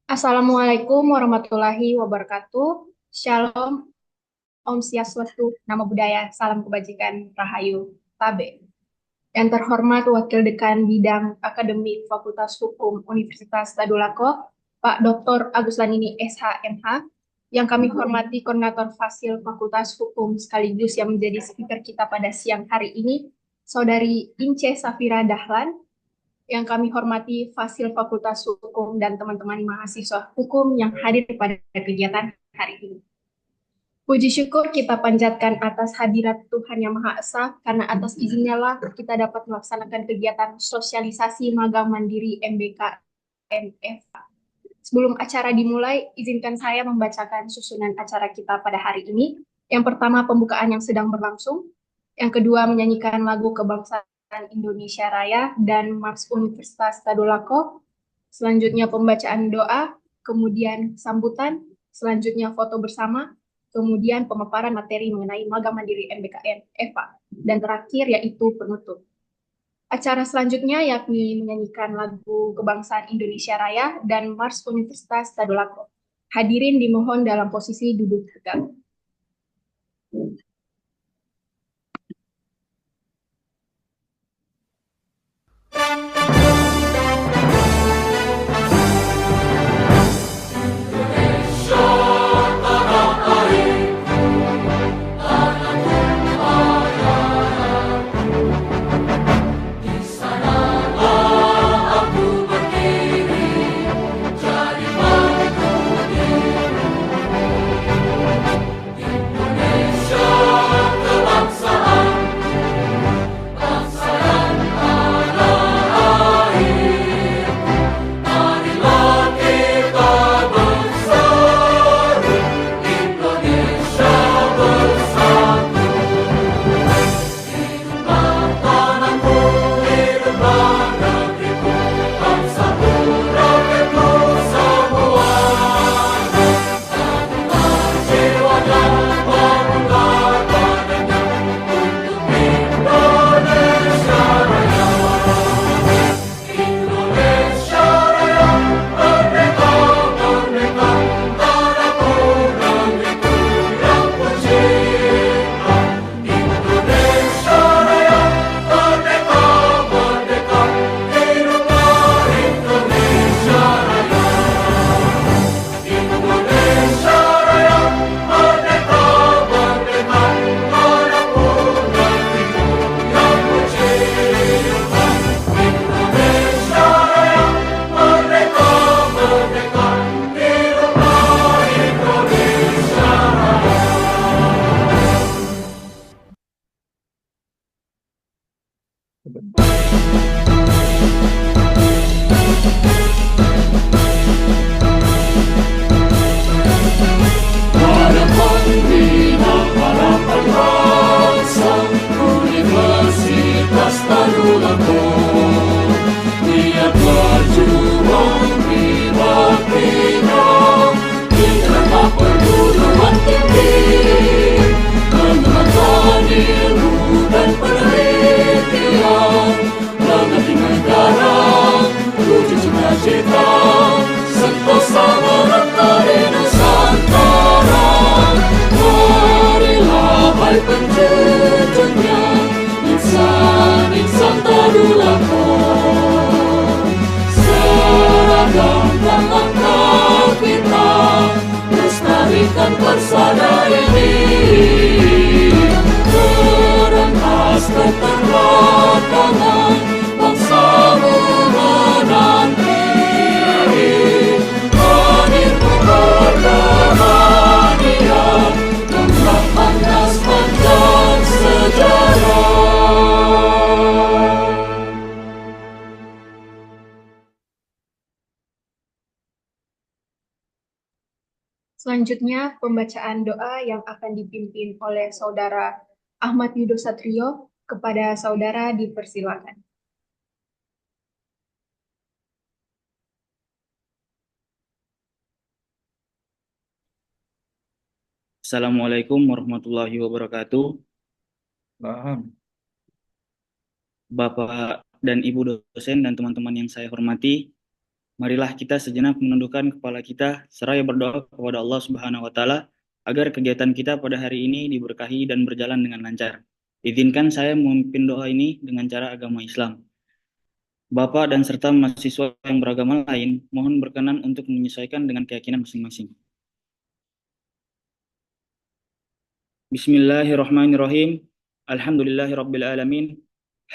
Assalamualaikum warahmatullahi wabarakatuh. Shalom, Om Swastiastu, Namo Buddhaya, Salam Kebajikan, Rahayu, Tabe. Yang terhormat Wakil Dekan Bidang Akademik Fakultas Hukum Universitas Tadulako, Pak Dr. Agus Lanini, SHMH. Yang kami hormati Koordinator Fasil Fakultas Hukum sekaligus yang menjadi speaker kita pada siang hari ini, Saudari Ince Safira Dahlan. Yang kami hormati Fasil Fakultas Hukum dan teman-teman mahasiswa hukum yang hadir pada kegiatan hari ini. Puji syukur kita panjatkan atas hadirat Tuhan Yang Maha Esa, karena atas izinnya lah kita dapat melaksanakan kegiatan sosialisasi magang mandiri MBK MF. Sebelum acara dimulai, izinkan saya membacakan susunan acara kita pada hari ini. Yang pertama, pembukaan yang sedang berlangsung. Yang kedua, menyanyikan lagu kebangsaan Indonesia Raya dan Mars Universitas Tadulako. Selanjutnya pembacaan doa, kemudian sambutan, selanjutnya foto bersama, kemudian pemaparan materi mengenai magang mandiri MBKM EVA, dan terakhir yaitu penutup. Acara selanjutnya yakni menyanyikan lagu Kebangsaan Indonesia Raya dan Mars Universitas Tadulako. Hadirin dimohon dalam posisi duduk tegak. Selanjutnya, pembacaan doa yang akan dipimpin oleh Saudara Ahmad Yudo Satrio. Kepada Saudara dipersilakan. Assalamualaikum warahmatullahi wabarakatuh. Bapak dan Ibu dosen dan teman-teman yang saya hormati, Marilah kita sejenak menundukkan kepala kita seraya berdoa kepada Allah Subhanahu wa taala agar kegiatan kita pada hari ini diberkahi dan berjalan dengan lancar. Izinkan saya memimpin doa ini dengan cara agama Islam. Bapak dan serta mahasiswa yang beragama lain, mohon berkenan untuk menyesuaikan dengan keyakinan masing-masing. Bismillahirrahmanirrahim. Alhamdulillahirabbil alamin.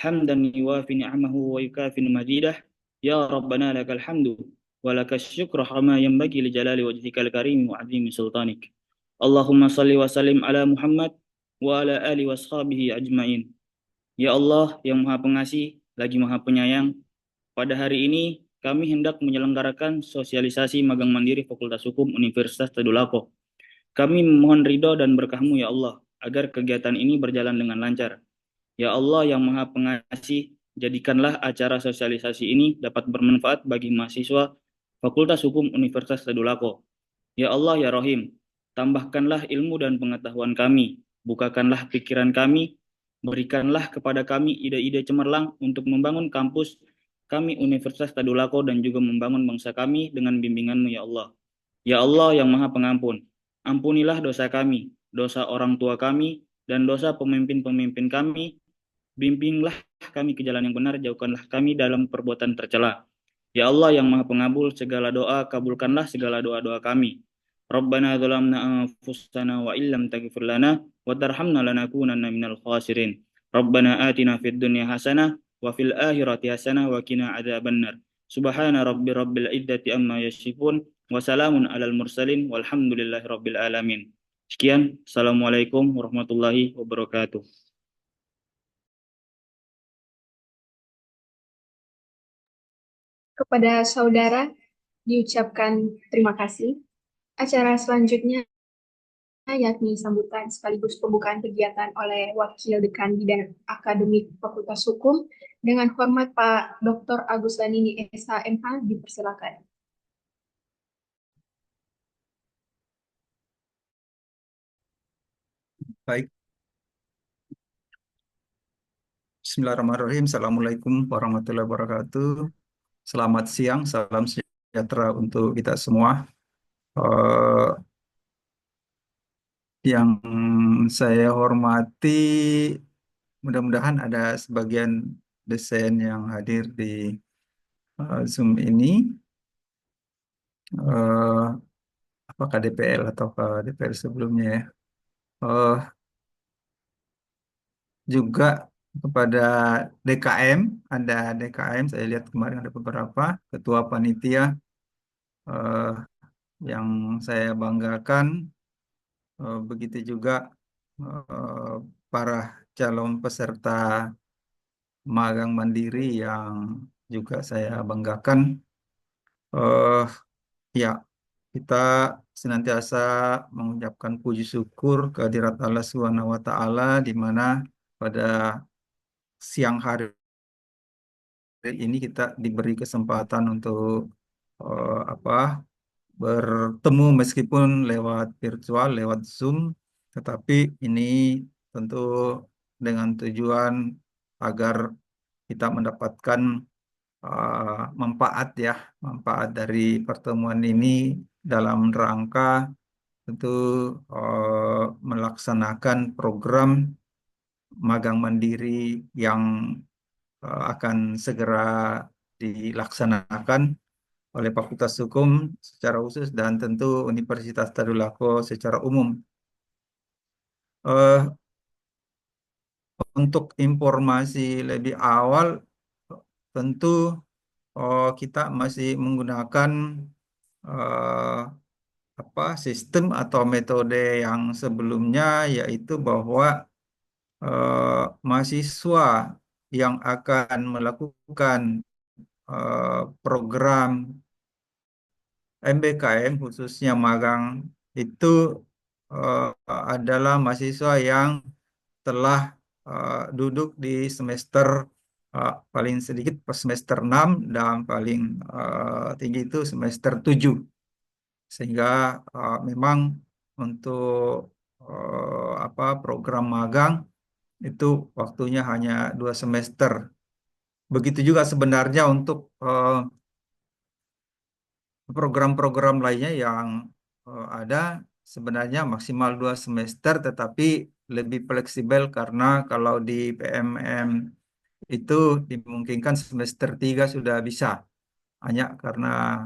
Hamdan yuwafi ni'amahu wa yukafi mazidah. Ya Rabbana lakal hamdu wa lakas syukru kama yanbaghi li jalali wajhikal karim wa azimi sultanik. Allahumma salli wa sallim ala Muhammad wa ala ali wa ashabihi ajmain. Ya Allah yang Maha Pengasih lagi Maha Penyayang, pada hari ini kami hendak menyelenggarakan sosialisasi magang mandiri Fakultas Hukum Universitas Tadulako. Kami memohon ridho dan berkah-Mu ya Allah, agar kegiatan ini berjalan dengan lancar. Ya Allah yang Maha Pengasih, jadikanlah acara sosialisasi ini dapat bermanfaat bagi mahasiswa Fakultas Hukum Universitas Tadulako. Ya Allah ya Rohim, tambahkanlah ilmu dan pengetahuan kami, bukakanlah pikiran kami, berikanlah kepada kami ide-ide cemerlang untuk membangun kampus kami Universitas Tadulako dan juga membangun bangsa kami dengan bimbingan-Mu ya Allah. Ya Allah yang Maha Pengampun, ampunilah dosa kami, dosa orang tua kami, dan dosa pemimpin-pemimpin kami. Bimbinglah kami ke jalan yang benar, jauhkanlah kami dalam perbuatan tercela. Ya Allah yang Maha Pengabul segala doa, kabulkanlah segala doa-doa kami. Rabbana zalamna anfusana wa illam taghfir lana wa tarhamna lanakunanna minal khasirin. Rabbana atina fid dunya hasanah wa fil akhirati hasanah wa qina adzabannar. Subhana rabbil izzati amma yasifun wa salamun alal mursalin walhamdulillahi rabbil alamin. Sekian, Assalamualaikum warahmatullahi wabarakatuh. Kepada saudara diucapkan terima kasih. Acara selanjutnya yakni sambutan sekaligus pembukaan kegiatan oleh Wakil Dekan Bidang Akademik Fakultas Hukum. Dengan hormat Pak Dr. Agus Lanini SHMH, dipersilakan. Baik, Bismillahirrahmanirrahim. Assalamualaikum warahmatullahi wabarakatuh. Selamat siang, salam sejahtera untuk kita semua. Eh, yang saya hormati, mudah-mudahan ada sebagian dosen yang hadir di Zoom ini. Eh, Apakah DPL atau DPL sebelumnya ya. Eh, Juga kepada DKM, ada DKM, saya lihat kemarin ada beberapa ketua panitia eh, yang saya banggakan. Begitu juga eh, para calon peserta magang mandiri yang juga saya banggakan. Eh, Ya, kita senantiasa mengucapkan puji syukur kehadirat Allah Subhanahu wa Ta'ala, di mana pada siang hari ini kita diberi kesempatan untuk apa, bertemu meskipun lewat virtual, lewat Zoom, tetapi ini tentu dengan tujuan agar kita mendapatkan manfaat ya, manfaat dari pertemuan ini dalam rangka tentu melaksanakan program magang mandiri yang akan segera dilaksanakan oleh Fakultas Hukum secara khusus dan tentu Universitas Tadulako secara umum. Eh, untuk informasi lebih awal, tentu kita masih menggunakan eh, sistem atau metode yang sebelumnya, yaitu bahwa mahasiswa yang akan melakukan program MBKM khususnya magang itu eh, adalah mahasiswa yang telah duduk di semester paling sedikit semester 6 dan paling tinggi itu semester 7. Sehingga memang untuk program magang itu waktunya hanya 2 semester. Begitu juga sebenarnya untuk program-program lainnya yang ada sebenarnya maksimal 2 semester, tetapi lebih fleksibel karena kalau di PMM itu dimungkinkan semester 3 sudah bisa. Hanya karena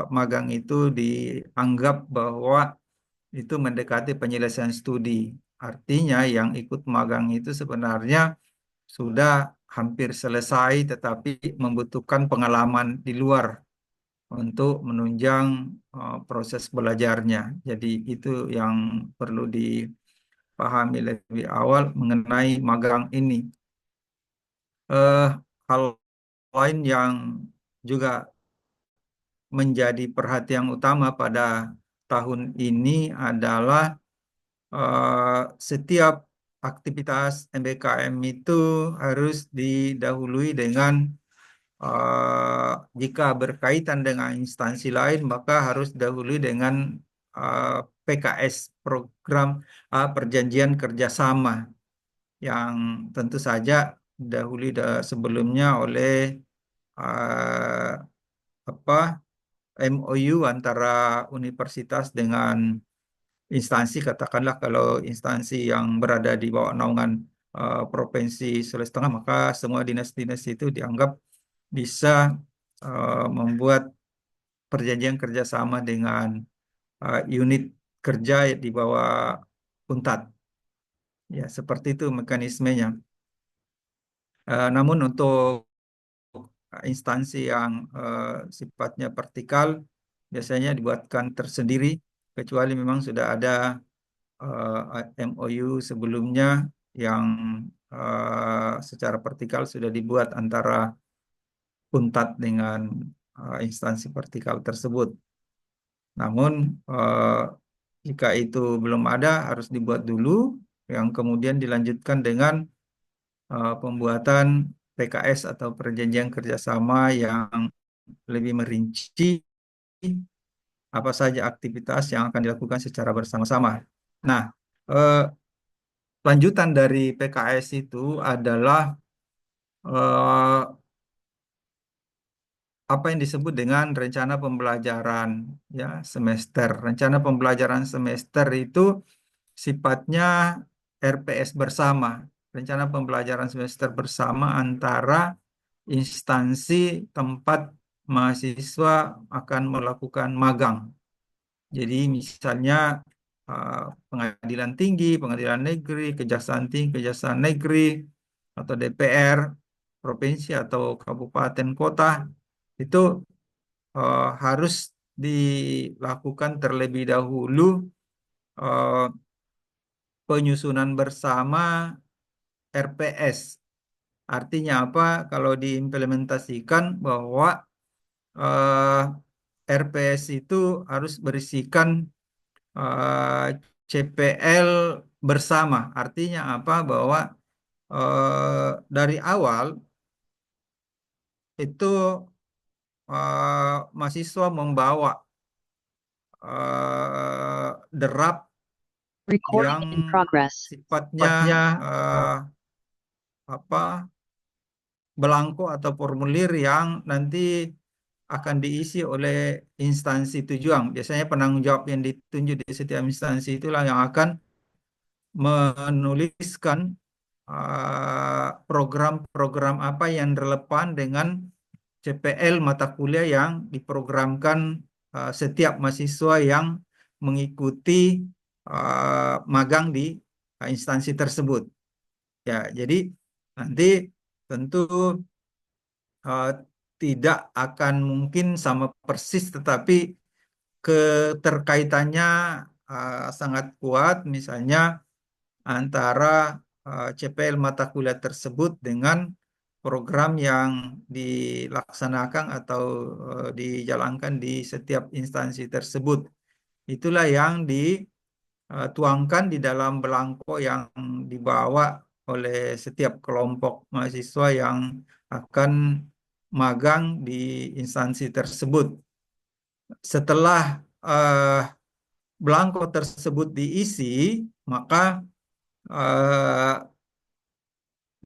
magang itu dianggap bahwa itu mendekati penyelesaian studi. Artinya yang ikut magang itu sebenarnya sudah hampir selesai, tetapi membutuhkan pengalaman di luar untuk menunjang proses belajarnya. Jadi itu yang perlu dipahami lebih awal mengenai magang ini. Eh, Hal lain yang juga menjadi perhatian utama pada tahun ini adalah setiap aktivitas MBKM itu harus didahului dengan jika berkaitan dengan instansi lain, maka harus dahului dengan uh, PKS, program perjanjian kerjasama, yang tentu saja dahului sebelumnya oleh uh, apa MOU antara universitas dengan instansi, katakanlah kalau instansi yang berada di bawah naungan Provinsi Sulawesi Tengah, maka semua dinas-dinas itu dianggap bisa membuat perjanjian kerjasama dengan unit kerja di bawah UNTAD. Ya, seperti itu mekanismenya. Namun untuk instansi yang sifatnya vertikal biasanya dibuatkan tersendiri, kecuali memang sudah ada MOU sebelumnya yang secara vertikal sudah dibuat antara UNTAD dengan instansi vertikal tersebut. Namun jika itu belum ada, harus dibuat dulu, yang kemudian dilanjutkan dengan pembuatan PKS atau perjanjian kerjasama yang lebih merinci apa saja aktivitas yang akan dilakukan secara bersama-sama. Nah, eh, lanjutan dari PKS itu adalah eh, apa yang disebut dengan rencana pembelajaran ya semester. Rencana pembelajaran semester itu sifatnya RPS bersama, rencana pembelajaran semester bersama antara instansi tempat mahasiswa akan melakukan magang. Jadi misalnya pengadilan tinggi, pengadilan negeri, kejaksaan tinggi, kejaksaan negeri, atau DPR, provinsi atau kabupaten kota, itu harus dilakukan terlebih dahulu eh, penyusunan bersama RPS. Artinya apa? Kalau diimplementasikan bahwa eh, RPS itu harus berisikan CPL bersama. Artinya apa? Bahwa dari awal itu mahasiswa membawa draft Recording yang in progress. sifatnya apa belangko atau formulir yang nanti akan diisi oleh instansi tujuan. Biasanya penanggung jawab yang ditunjuk di setiap instansi itulah yang akan menuliskan program-program apa yang relevan dengan CPL mata kuliah yang diprogramkan setiap mahasiswa yang mengikuti magang di instansi tersebut. Ya, jadi nanti tentu uh, tidak akan mungkin sama persis, tetapi keterkaitannya sangat kuat, misalnya antara CPL mata kuliah tersebut dengan program yang dilaksanakan atau dijalankan di setiap instansi tersebut. Itulah yang dituangkan di dalam belangko yang dibawa oleh setiap kelompok mahasiswa yang akan magang di instansi tersebut. Setelah belangko tersebut diisi, maka eh,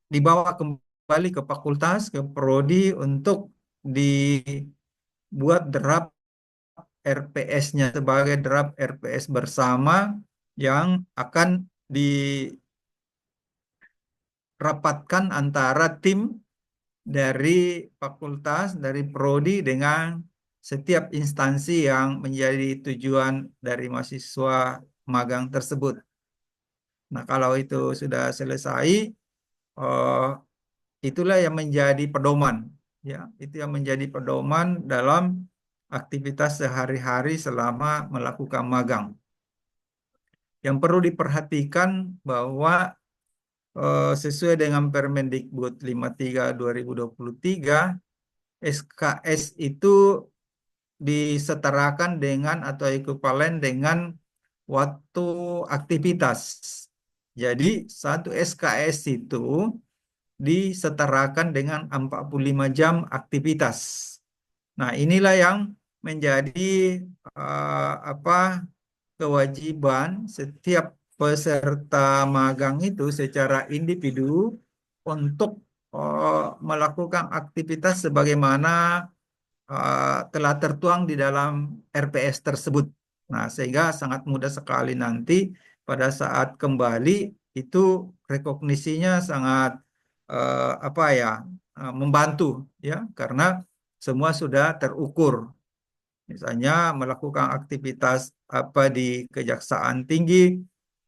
dibawa kembali ke fakultas, ke prodi untuk dibuat draft RPS-nya sebagai draft RPS bersama yang akan dirapatkan antara tim dari fakultas, dari prodi dengan setiap instansi yang menjadi tujuan dari mahasiswa magang tersebut. Nah, kalau itu sudah selesai, eh, itulah yang menjadi pedoman, ya, itu yang menjadi pedoman dalam aktivitas sehari-hari selama melakukan magang. Yang perlu diperhatikan bahwa sesuai dengan Permendikbud 53/2023, SKS itu disetarakan dengan atau ekuivalen dengan waktu aktivitas. Jadi satu SKS itu disetarakan dengan 45 jam aktivitas. Nah, inilah yang menjadi kewajiban setiap peserta magang itu secara individu untuk melakukan aktivitas sebagaimana telah tertuang di dalam RPS tersebut. Nah, sehingga sangat mudah sekali nanti pada saat kembali itu rekognisinya sangat membantu, ya, karena semua sudah terukur. Misalnya melakukan aktivitas apa di Kejaksaan Tinggi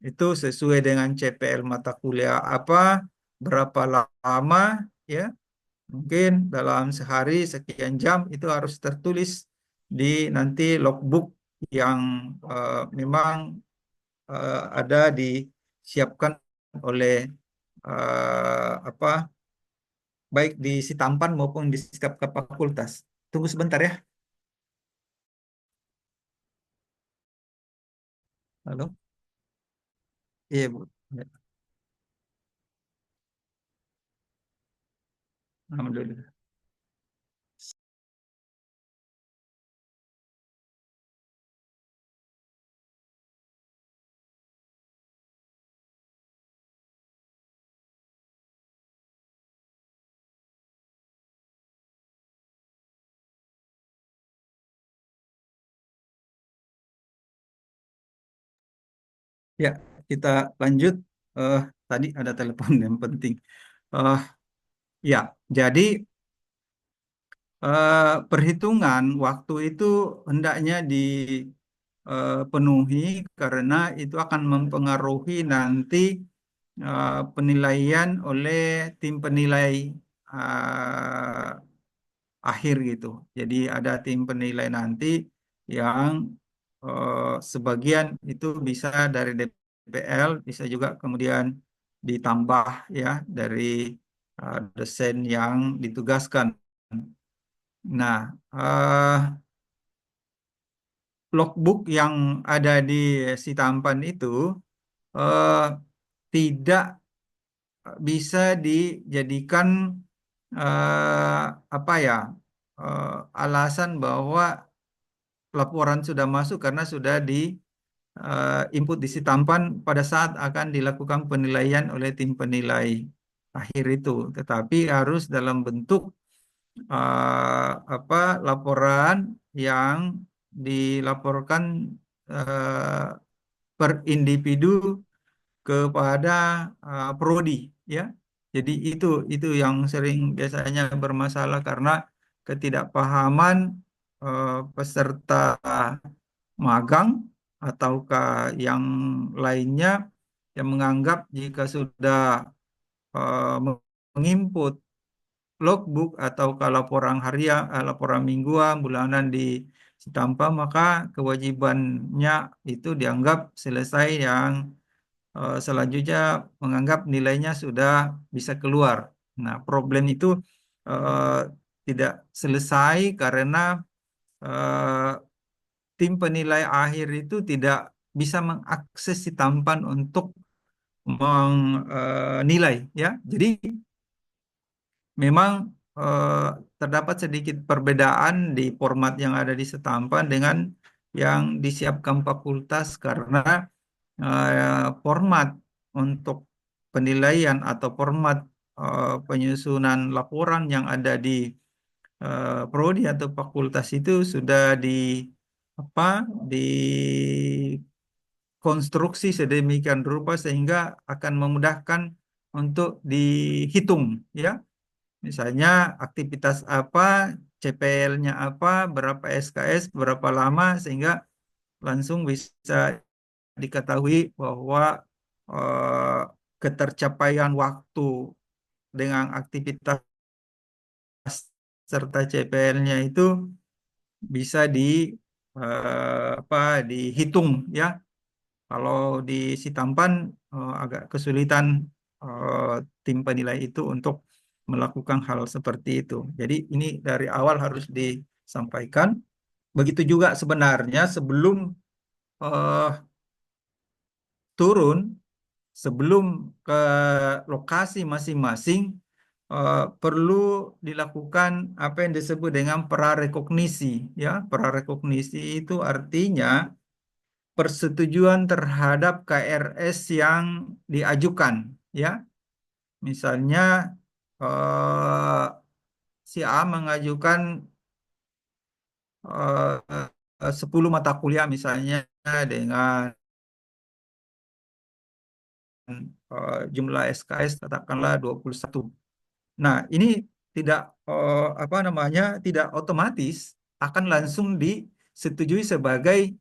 itu sesuai dengan CPL mata kuliah apa, berapa lama, ya. Mungkin dalam sehari sekian jam itu harus tertulis di nanti logbook yang memang ada disiapkan oleh baik di Sitampan maupun di setiap fakultas. Tunggu sebentar ya. Halo? Iya, Bu. Ya, alhamdulillah. Ya, kita lanjut. Tadi ada telepon yang penting. Eh, ya, jadi perhitungan waktu itu hendaknya dipenuhi karena itu akan mempengaruhi nanti penilaian oleh tim penilai eh, akhir gitu. Jadi ada tim penilai nanti yang sebagian itu bisa dari DPL, bisa juga kemudian ditambah, ya, dari dosen yang ditugaskan. Nah, logbook yang ada di Sitampan itu eh, tidak bisa dijadikan eh, apa ya alasan bahwa laporan sudah masuk karena sudah di input di Sitampan pada saat akan dilakukan penilaian oleh tim penilai akhir itu, tetapi harus dalam bentuk laporan yang dilaporkan eh, per individu kepada prodi, ya. Jadi itu yang sering biasanya bermasalah karena ketidakpahaman peserta magang ataukah yang lainnya yang menganggap jika sudah menginput logbook atau laporan harian, laporan mingguan, bulanan di Sitampa, maka kewajibannya itu dianggap selesai, yang selanjutnya menganggap nilainya sudah bisa keluar. Nah, problem itu eh, tidak selesai karena eh, tim penilai akhir itu tidak bisa mengakses Sitampan untuk menilai, ya. Jadi memang eh, terdapat sedikit perbedaan di format yang ada di Setampan dengan yang disiapkan fakultas karena format untuk penilaian atau format penyusunan laporan yang ada di prodi atau fakultas itu sudah apa dikonstruksi sedemikian rupa sehingga akan memudahkan untuk dihitung, ya. Misalnya aktivitas apa, CPL-nya apa, berapa SKS, berapa lama, sehingga langsung bisa diketahui bahwa eh, ketercapaian waktu dengan aktivitas serta CPL-nya itu bisa apa dihitung, ya. Kalau di Sitampan agak kesulitan eh, tim penilai itu untuk melakukan hal seperti itu. Jadi ini dari awal harus disampaikan. Begitu juga sebenarnya sebelum eh, turun, sebelum ke lokasi masing-masing, perlu dilakukan apa yang disebut dengan prarekognisi, ya. Prarekognisi itu artinya persetujuan terhadap KRS yang diajukan, ya. Misalnya eh, si A mengajukan 10 mata kuliah misalnya dengan jumlah SKS katakanlah 21. Nah, ini tidak apa namanya, tidak otomatis akan langsung disetujui sebagai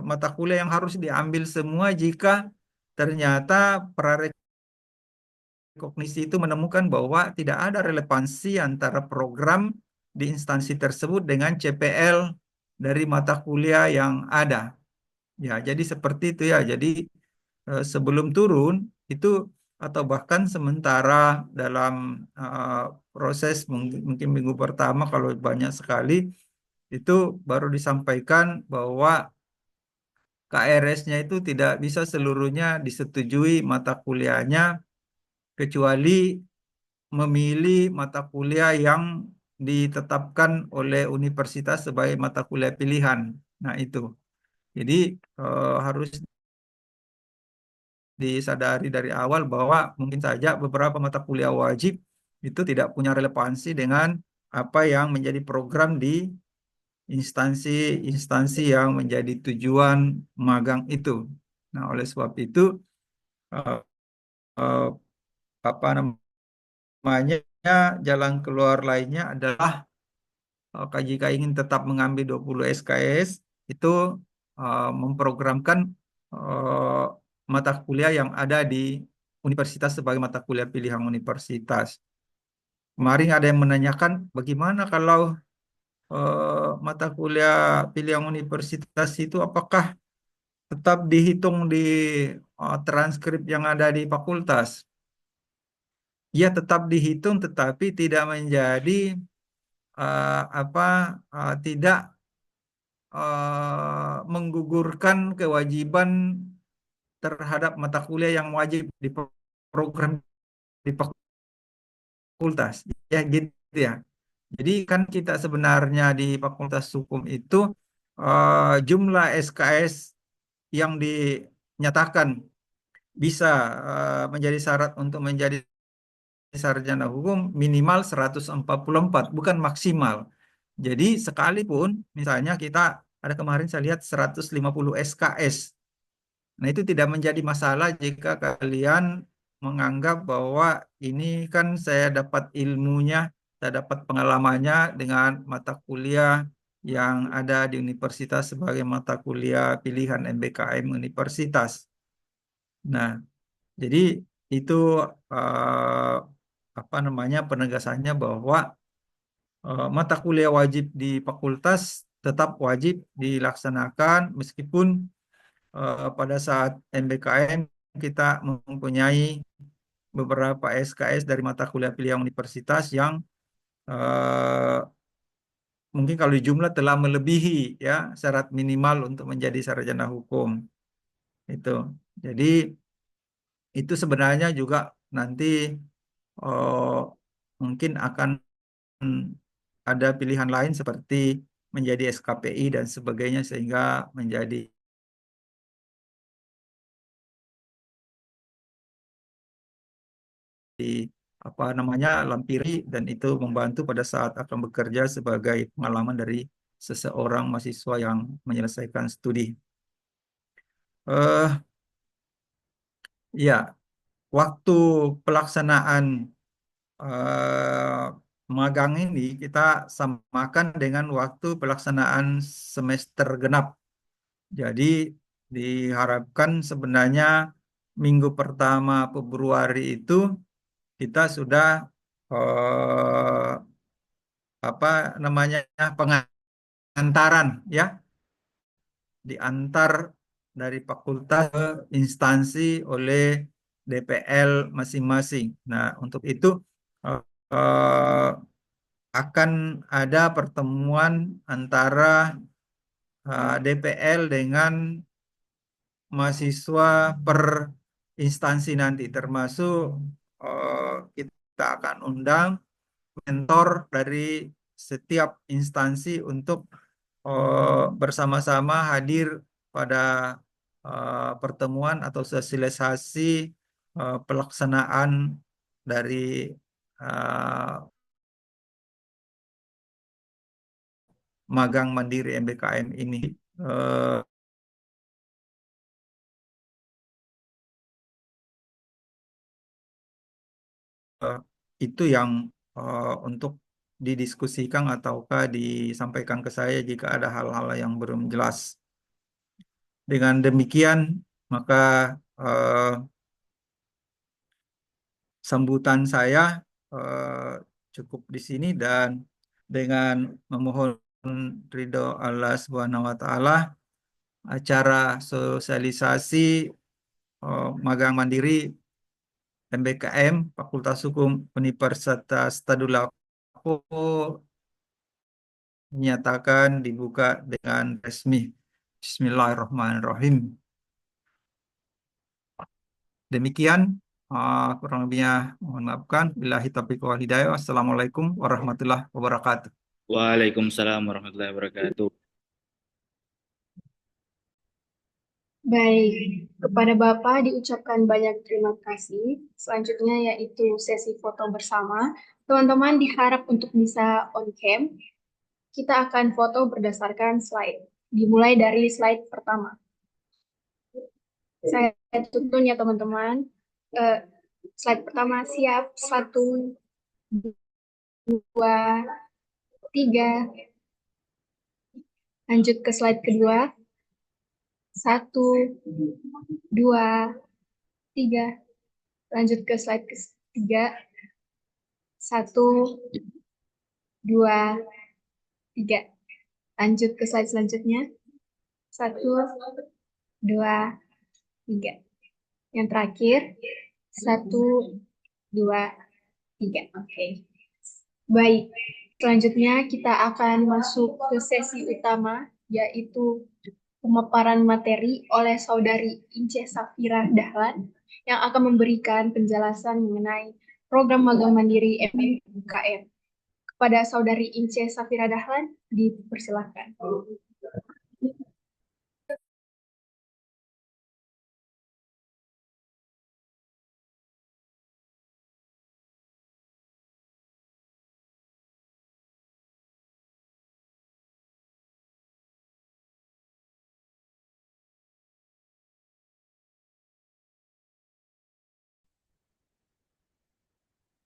mata kuliah yang harus diambil semua jika ternyata prarekognisi itu menemukan bahwa tidak ada relevansi antara program di instansi tersebut dengan CPL dari mata kuliah yang ada. Ya, jadi seperti itu, ya. Jadi sebelum turun itu atau bahkan sementara dalam eh, proses mungkin minggu pertama kalau banyak sekali itu baru disampaikan bahwa KRS-nya itu tidak bisa seluruhnya disetujui mata kuliahnya kecuali memilih mata kuliah yang ditetapkan oleh universitas sebagai mata kuliah pilihan. Nah, itu. Jadi harus disadari dari awal bahwa mungkin saja beberapa mata kuliah wajib itu tidak punya relevansi dengan apa yang menjadi program di instansi-instansi yang menjadi tujuan magang itu. Nah, oleh sebab itu eh, eh, apa namanya, jalan keluar lainnya adalah jika ingin tetap mengambil 20 SKS itu memprogramkan eh, mata kuliah yang ada di universitas sebagai mata kuliah pilihan universitas. Kemarin ada yang menanyakan bagaimana kalau mata kuliah pilihan universitas itu apakah tetap dihitung di transkrip yang ada di fakultas? Ya, tetap dihitung tetapi tidak menjadi apa tidak menggugurkan kewajiban terhadap mata kuliah yang wajib di program di fakultas, ya, gitu, ya. Jadi kan kita sebenarnya di Fakultas Hukum itu jumlah SKS yang dinyatakan bisa menjadi syarat untuk menjadi sarjana hukum minimal 144, bukan maksimal. Jadi sekalipun misalnya kita ada kemarin saya lihat 150 SKS. Nah, itu tidak menjadi masalah jika kalian menganggap bahwa ini kan saya dapat ilmunya, saya dapat pengalamannya dengan mata kuliah yang ada di universitas sebagai mata kuliah pilihan MBKM universitas. Nah, jadi itu eh, apa namanya, penegasannya bahwa mata kuliah wajib di fakultas tetap wajib dilaksanakan meskipun pada saat MBKM kita mempunyai beberapa SKS dari mata kuliah pilihan universitas yang eh, mungkin kalau di jumlah telah melebihi, ya, syarat minimal untuk menjadi sarjana hukum itu. Jadi itu sebenarnya juga nanti eh, mungkin akan ada pilihan lain seperti menjadi SKPI dan sebagainya sehingga menjadi apa namanya, lampiri dan itu membantu pada saat akan bekerja sebagai pengalaman dari seseorang mahasiswa yang menyelesaikan studi. Eh, ya, waktu pelaksanaan magang ini kita samakan dengan waktu pelaksanaan semester genap. Jadi diharapkan sebenarnya minggu pertama Februari itu kita sudah eh, apa namanya pengantaran ya, diantar dari fakultas ke instansi oleh DPL masing-masing. Nah, untuk itu eh, eh, akan ada pertemuan antara DPL dengan mahasiswa per instansi nanti, termasuk kita akan undang mentor dari setiap instansi untuk bersama-sama hadir pada pertemuan atau sosialisasi pelaksanaan dari eh, magang mandiri MBKM ini. Eh, eh, itu yang untuk didiskusikan ataukah disampaikan ke saya jika ada hal-hal yang belum jelas. Dengan demikian, maka eh, sambutan saya eh, cukup di sini, dan dengan memohon ridho Allah Subhanahu wa taala, acara sosialisasi magang mandiri MBKM Fakultas Hukum Universitas Tadulako menyatakan dibuka dengan resmi. Bismillahirrahmanirrahim. Demikian kurang lebihnya mohon maafkan. Billahi taufiq wal hidayah. Wassalamualaikum warahmatullahi wabarakatuh. Waalaikumsalam warahmatullahi wabarakatuh. Baik, kepada Bapak diucapkan banyak terima kasih. Selanjutnya yaitu sesi foto bersama. Teman-teman diharap untuk bisa on cam. Kita akan foto berdasarkan slide. Dimulai dari slide pertama. Saya tuntun ya teman-teman. Eh, Slide pertama siap. 1, 2, 3. Lanjut ke slide kedua. 1, 2, 3. Lanjut ke slide ketiga. 1, 2, 3. Lanjut ke slide selanjutnya. 1, 2, 3. Yang terakhir. 1, 2, 3. Oke. Baik. Selanjutnya kita akan masuk ke sesi utama, yaitu pemaparan materi oleh Saudari Ince Safira Dahlan yang akan memberikan penjelasan mengenai program magang mandiri MBKM. Kepada Saudari Ince Safira Dahlan, dipersilahkan.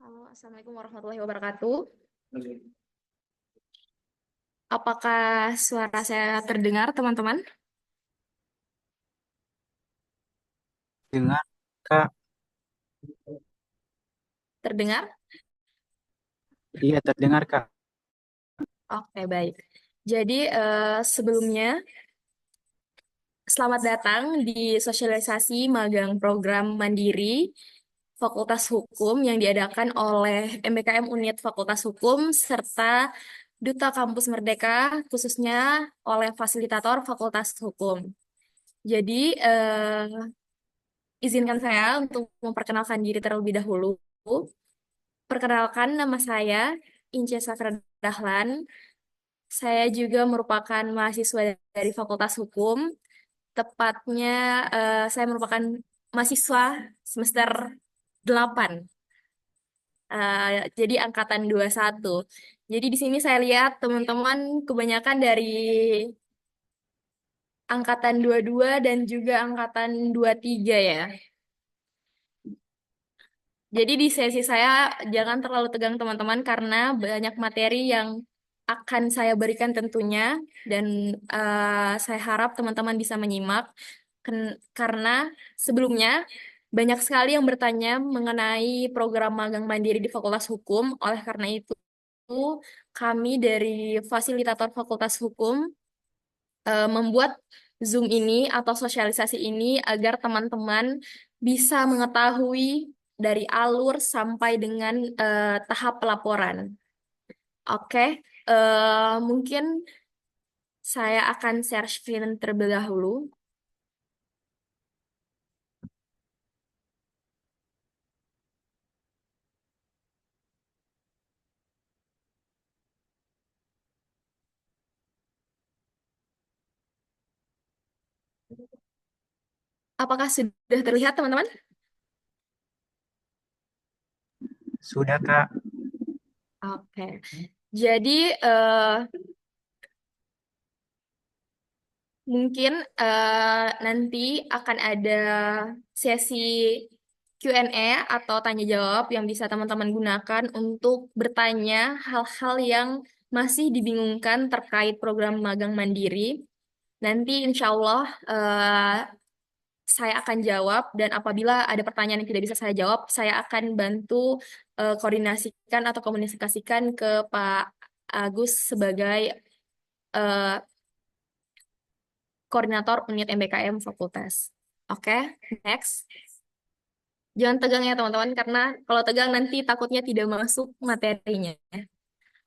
Halo, Assalamualaikum warahmatullahi wabarakatuh. Apakah suara saya terdengar, teman-teman? Dengar, Kak. Terdengar? Iya, terdengar, Kak. Oke, baik. Jadi, sebelumnya, selamat datang di sosialisasi magang program mandiri Fakultas Hukum yang diadakan oleh MBKM Unit Fakultas Hukum serta Duta Kampus Merdeka, khususnya oleh fasilitator Fakultas Hukum. Jadi, izinkan saya untuk memperkenalkan diri terlebih dahulu. Perkenalkan, nama saya Ince Safra Dahlan. Saya juga merupakan mahasiswa dari Fakultas Hukum. Tepatnya, saya merupakan mahasiswa semester 8. jadi angkatan 21. Jadi di sini saya lihat teman-teman kebanyakan dari angkatan 22 dan juga angkatan 23 ya. Jadi di sesi saya jangan terlalu tegang teman-teman karena banyak materi yang akan saya berikan tentunya dan saya harap teman-teman bisa menyimak karena sebelumnya banyak sekali yang bertanya mengenai program magang mandiri di Fakultas Hukum. Oleh karena itu kami dari fasilitator Fakultas Hukum membuat Zoom ini atau sosialisasi ini agar teman-teman bisa mengetahui dari alur sampai dengan tahap pelaporan. Oke, mungkin saya akan share screen terlebih dahulu. Apakah sudah terlihat, teman-teman? Sudah, Kak. Oke, jadi mungkin nanti akan ada sesi Q&A atau tanya jawab yang bisa teman-teman gunakan untuk bertanya hal-hal yang masih dibingungkan terkait program magang mandiri. Nanti insya Allah saya akan jawab dan apabila ada pertanyaan yang tidak bisa saya jawab, saya akan bantu koordinasikan atau komunikasikan ke Pak Agus sebagai koordinator unit MBKM Fakultas. Oke, next. Jangan tegang ya teman-teman, karena kalau tegang nanti takutnya tidak masuk materinya.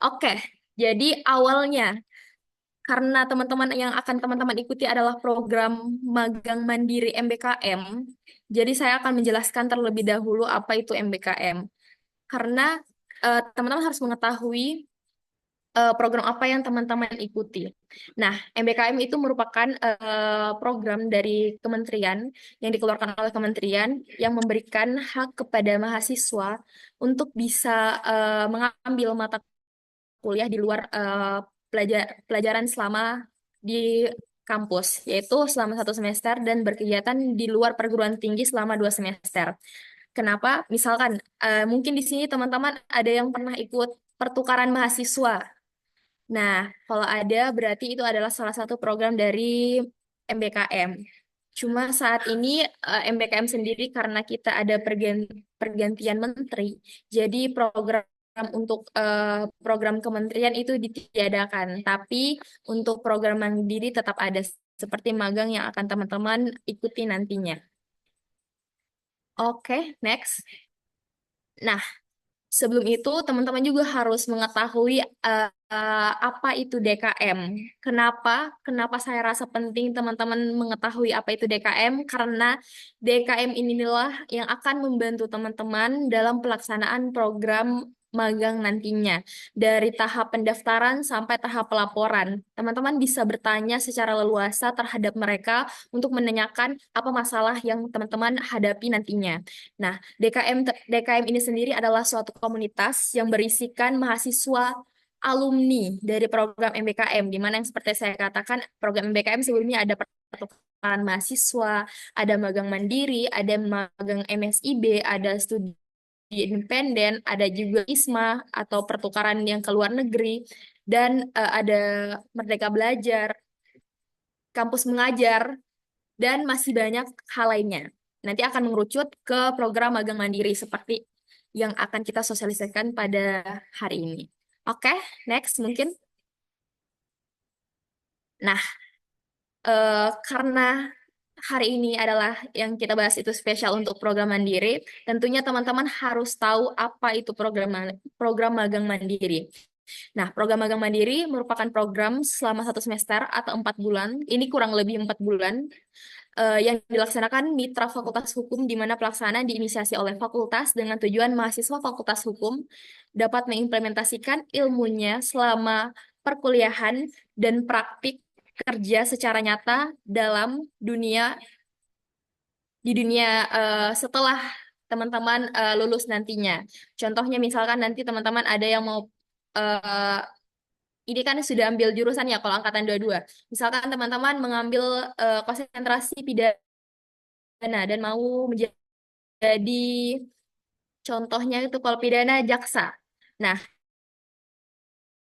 Oke, jadi awalnya karena teman-teman yang akan teman-teman ikuti adalah program magang mandiri MBKM, jadi saya akan menjelaskan terlebih dahulu apa itu MBKM. Karena teman-teman harus mengetahui program apa yang teman-teman ikuti. Nah, MBKM itu merupakan program dari kementerian yang dikeluarkan oleh kementerian yang memberikan hak kepada mahasiswa untuk bisa mengambil mata kuliah di luar pelajaran selama di kampus, yaitu selama 1 semester dan berkegiatan di luar perguruan tinggi selama 2 semester. Kenapa? Misalkan mungkin di sini teman-teman ada yang pernah ikut pertukaran mahasiswa. Nah, kalau ada berarti itu adalah salah satu program dari MBKM. Cuma saat ini MBKM sendiri karena kita ada pergantian menteri, jadi program untuk program kementerian itu ditiadakan. Tapi untuk program mandiri tetap ada seperti magang yang akan teman-teman ikuti nantinya. Oke, next. Nah, sebelum itu, teman-teman juga harus mengetahui apa itu DKM. Kenapa? Kenapa saya rasa penting teman-teman mengetahui apa itu DKM? Karena DKM inilah yang akan membantu teman-teman dalam pelaksanaan program magang nantinya. Dari tahap pendaftaran sampai tahap pelaporan. Teman-teman bisa bertanya secara leluasa terhadap mereka untuk menanyakan apa masalah yang teman-teman hadapi nantinya. Nah, DKM ini sendiri adalah suatu komunitas yang berisikan mahasiswa alumni dari program MBKM, di mana yang seperti saya katakan, program MBKM sebelumnya ada pertukaran mahasiswa, ada magang mandiri, ada magang MSIB, ada studi independen, ada juga ISMA atau pertukaran yang ke luar negeri, dan ada Merdeka Belajar, kampus mengajar, dan masih banyak hal lainnya. Nanti akan mengerucut ke program magang mandiri seperti yang akan kita sosialisasikan pada hari ini. Oke, next mungkin. Nah, karena hari ini adalah yang kita bahas itu spesial untuk program mandiri, tentunya teman-teman harus tahu apa itu program magang mandiri. Nah, program magang mandiri merupakan program selama 1 semester atau 4 bulan. Ini kurang lebih 4 bulan yang dilaksanakan mitra Fakultas Hukum, di mana pelaksanaan diinisiasi oleh fakultas dengan tujuan mahasiswa Fakultas Hukum dapat mengimplementasikan ilmunya selama perkuliahan dan praktik kerja secara nyata dalam dunia setelah teman-teman lulus nantinya. Contohnya misalkan nanti teman-teman ada yang mau eh, ini kan sudah ambil jurusan ya kalau angkatan 22. Misalkan teman-teman mengambil konsentrasi pidana dan mau menjadi contohnya itu kalau pidana jaksa. Nah,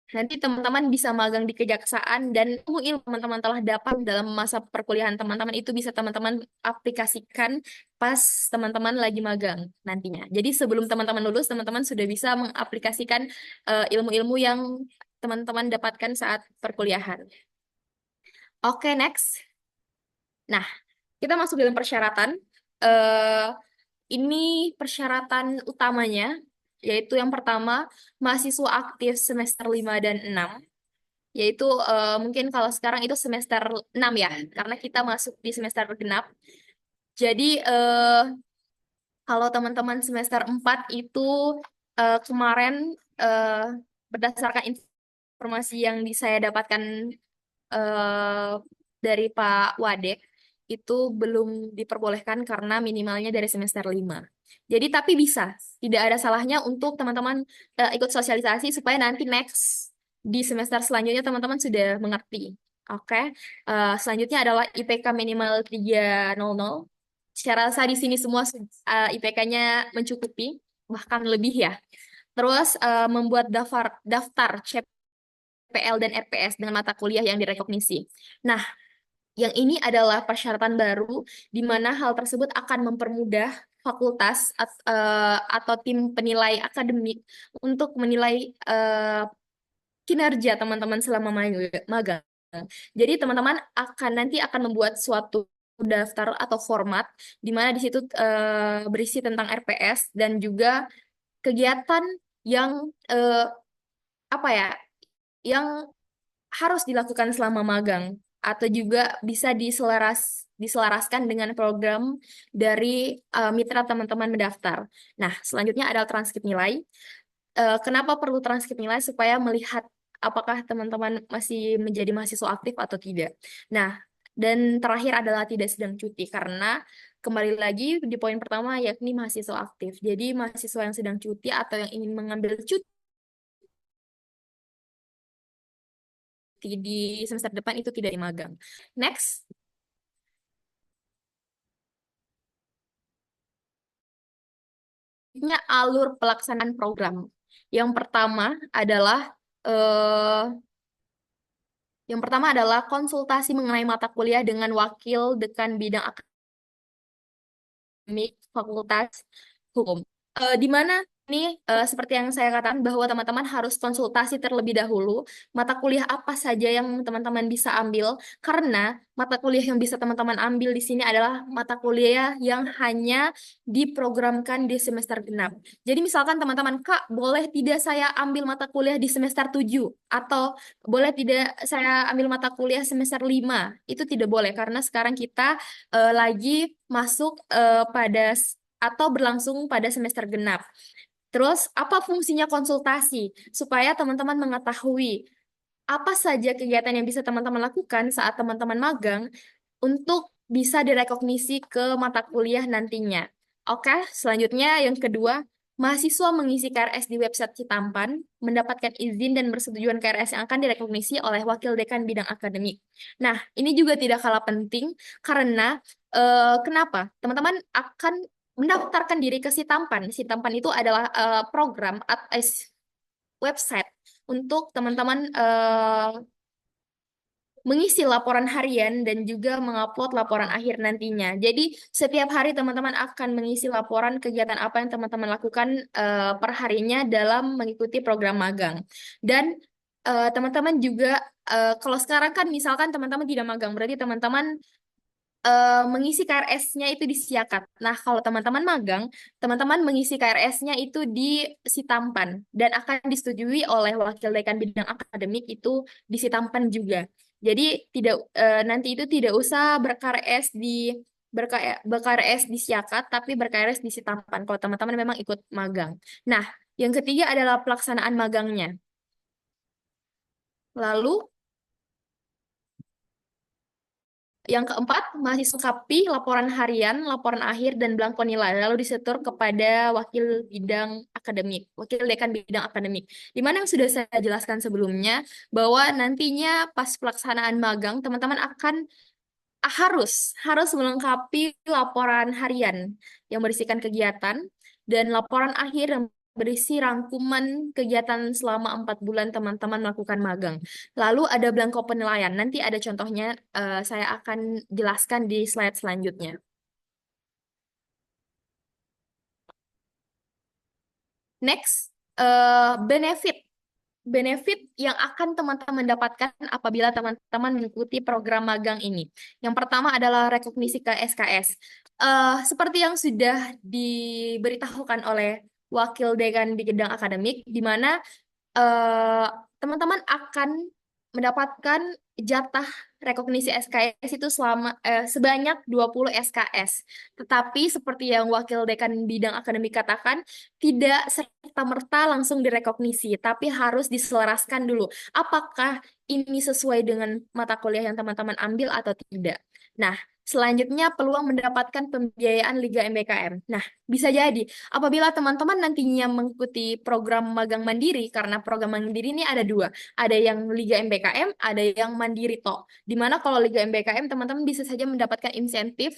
nanti teman-teman bisa magang di kejaksaan dan ilmu teman-teman telah dapat dalam masa perkuliahan teman-teman itu bisa teman-teman aplikasikan pas teman-teman lagi magang nantinya. Jadi sebelum teman-teman lulus, teman-teman sudah bisa mengaplikasikan ilmu-ilmu yang teman-teman dapatkan saat perkuliahan. Oke, next. Nah, kita masuk dalam persyaratan. Eh, ini persyaratan utamanya, yaitu yang pertama, mahasiswa aktif semester 5 dan 6. Yaitu mungkin kalau sekarang itu semester 6 ya, karena kita masuk di semester genap. Jadi kalau teman-teman semester 4 itu kemarin berdasarkan informasi yang saya dapatkan dari Pak Wadek, itu belum diperbolehkan karena minimalnya dari semester 5. Jadi tapi bisa, tidak ada salahnya untuk teman-teman ikut sosialisasi supaya nanti next di semester selanjutnya teman-teman sudah mengerti. Oke. Selanjutnya adalah IPK minimal 300. Secara rasa di sini semua IPK-nya mencukupi, bahkan lebih ya. Terus membuat daftar CPL dan RPS dengan mata kuliah yang direkognisi. Nah, yang ini adalah persyaratan baru di mana hal tersebut akan mempermudah fakultas atau tim penilai akademik untuk menilai kinerja teman-teman selama magang. Jadi teman-teman nanti akan membuat suatu daftar atau format di mana di situ berisi tentang RPS dan juga kegiatan yang apa ya, yang harus dilakukan selama magang atau juga bisa diselaraskan dengan program dari mitra teman-teman mendaftar. Nah, selanjutnya adalah transkrip nilai. Kenapa perlu transkrip nilai? Supaya melihat apakah teman-teman masih menjadi mahasiswa aktif atau tidak. Nah, dan terakhir adalah tidak sedang cuti karena kembali lagi di poin pertama yakni mahasiswa aktif. Jadi mahasiswa yang sedang cuti atau yang ingin mengambil cuti di semester depan itu tidak dimagang. Next. Ini alur pelaksanaan program. Yang pertama adalah konsultasi mengenai mata kuliah dengan wakil dekan bidang akademik Fakultas Hukum. Di mana ini seperti yang saya katakan bahwa teman-teman harus konsultasi terlebih dahulu mata kuliah apa saja yang teman-teman bisa ambil karena mata kuliah yang bisa teman-teman ambil di sini adalah mata kuliah yang hanya diprogramkan di semester genap. Jadi misalkan teman-teman, Kak, boleh tidak saya ambil mata kuliah di semester 7 atau boleh tidak saya ambil mata kuliah semester 5. Itu tidak boleh karena sekarang kita lagi masuk pada atau berlangsung pada semester genap. Terus, apa fungsinya konsultasi? Supaya teman-teman mengetahui apa saja kegiatan yang bisa teman-teman lakukan saat teman-teman magang untuk bisa direkognisi ke mata kuliah nantinya. Oke, selanjutnya yang kedua, mahasiswa mengisi KRS di website Citampan, mendapatkan izin dan persetujuan KRS yang akan direkognisi oleh wakil dekan bidang akademik. Nah, ini juga tidak kalah penting karena kenapa? Teman-teman akan mendaftarkan diri ke Sitampan. Sitampan itu adalah program atau website untuk teman-teman mengisi laporan harian dan juga mengupload laporan akhir nantinya. Jadi setiap hari teman-teman akan mengisi laporan kegiatan apa yang teman-teman lakukan per harinya dalam mengikuti program magang. Dan teman-teman juga kalau sekarang kan misalkan teman-teman tidak magang, berarti teman-teman mengisi KRS-nya itu di Siakat. Nah, kalau teman-teman magang, teman-teman mengisi KRS-nya itu di Sitampan dan akan disetujui oleh wakil dekan bidang akademik itu di Sitampan juga. Jadi nanti itu tidak usah berKRS di Siakat, tapi berKRS di Sitampan kalau teman-teman memang ikut magang. Nah, yang ketiga adalah pelaksanaan magangnya. Lalu Yang keempat, mahasiswa lengkapi laporan harian, laporan akhir, dan belangko nilai, lalu disetor kepada wakil bidang akademik, wakil dekan bidang akademik. Di mana yang sudah saya jelaskan sebelumnya, bahwa nantinya pas pelaksanaan magang, teman-teman akan harus melengkapi laporan harian yang berisikan kegiatan dan laporan akhir yang berisi rangkuman kegiatan selama 4 bulan teman-teman melakukan magang. Lalu ada belangko penilaian. Nanti ada contohnya, saya akan jelaskan di slide selanjutnya. Next, benefit. Benefit yang akan teman-teman dapatkan apabila teman-teman mengikuti program magang ini. Yang pertama adalah rekognisi ke SKS. Seperti yang sudah diberitahukan oleh Wakil Dekan Bidang Akademik, di mana teman-teman akan mendapatkan jatah rekognisi SKS itu sebanyak 20 SKS. Tetapi seperti yang Wakil Dekan Bidang Akademik katakan, tidak serta-merta langsung direkognisi, tapi harus diselaraskan dulu. Apakah ini sesuai dengan mata kuliah yang teman-teman ambil atau tidak? Nah, selanjutnya peluang mendapatkan pembiayaan Liga MBKM. Nah, bisa jadi apabila teman-teman nantinya mengikuti program magang mandiri, karena program mandiri ini ada dua. Ada yang Liga MBKM, ada yang mandiri toh. Dimana kalau Liga MBKM, teman-teman bisa saja mendapatkan insentif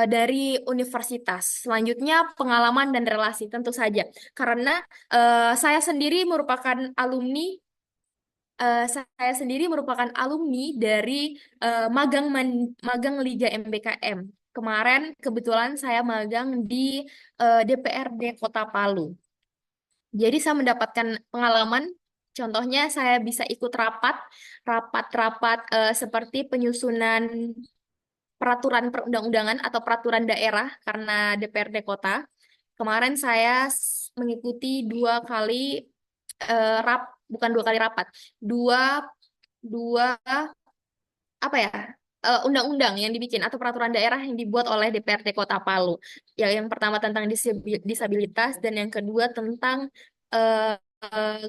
dari universitas. Selanjutnya pengalaman dan relasi tentu saja. Karena saya sendiri merupakan alumni dari magang Liga MBKM. Kemarin kebetulan saya magang di DPRD Kota Palu. Jadi saya mendapatkan pengalaman, contohnya saya bisa ikut rapat-rapat seperti penyusunan peraturan perundang-undangan atau peraturan daerah karena DPRD Kota. Kemarin saya mengikuti bukan 2 kali rapat, dua apa ya, undang-undang yang dibikin atau peraturan daerah yang dibuat oleh DPRD Kota Palu. Yang pertama tentang disabilitas dan yang kedua tentang eh, eh,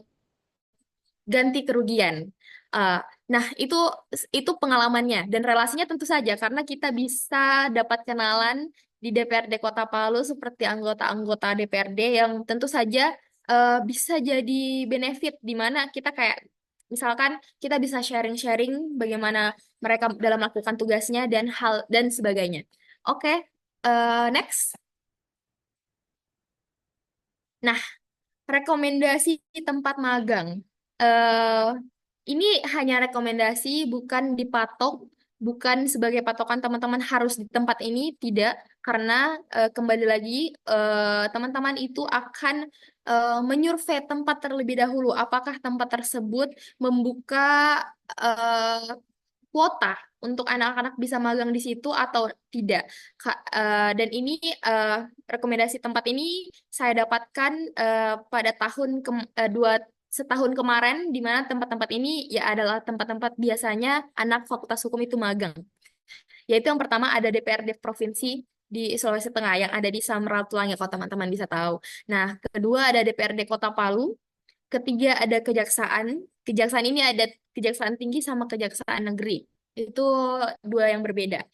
ganti kerugian. Uh, nah, itu pengalamannya dan relasinya tentu saja karena kita bisa dapat kenalan di DPRD Kota Palu seperti anggota-anggota DPRD yang tentu saja bisa jadi benefit di mana kita kayak misalkan kita bisa sharing-sharing bagaimana mereka dalam melakukan tugasnya dan hal dan sebagainya. Oke, next. Nah, rekomendasi tempat magang. Eh, ini hanya rekomendasi, bukan dipatok, bukan sebagai patokan teman-teman harus di tempat ini, tidak. Karena kembali lagi, teman-teman itu akan menyurvei tempat terlebih dahulu. Apakah tempat tersebut membuka eh, kuota untuk anak-anak bisa magang di situ atau tidak. Dan ini rekomendasi tempat ini saya dapatkan pada setahun kemarin, di mana tempat-tempat ini ya adalah tempat-tempat biasanya anak Fakultas Hukum itu magang. Yaitu yang pertama ada DPRD Provinsi di Sulawesi Tengah yang ada di Samratulangi, kalau teman-teman bisa tahu. Nah, kedua ada DPRD Kota Palu. Ketiga ada kejaksaan. Kejaksaan ini ada kejaksaan tinggi sama kejaksaan negeri. Itu dua yang berbeda.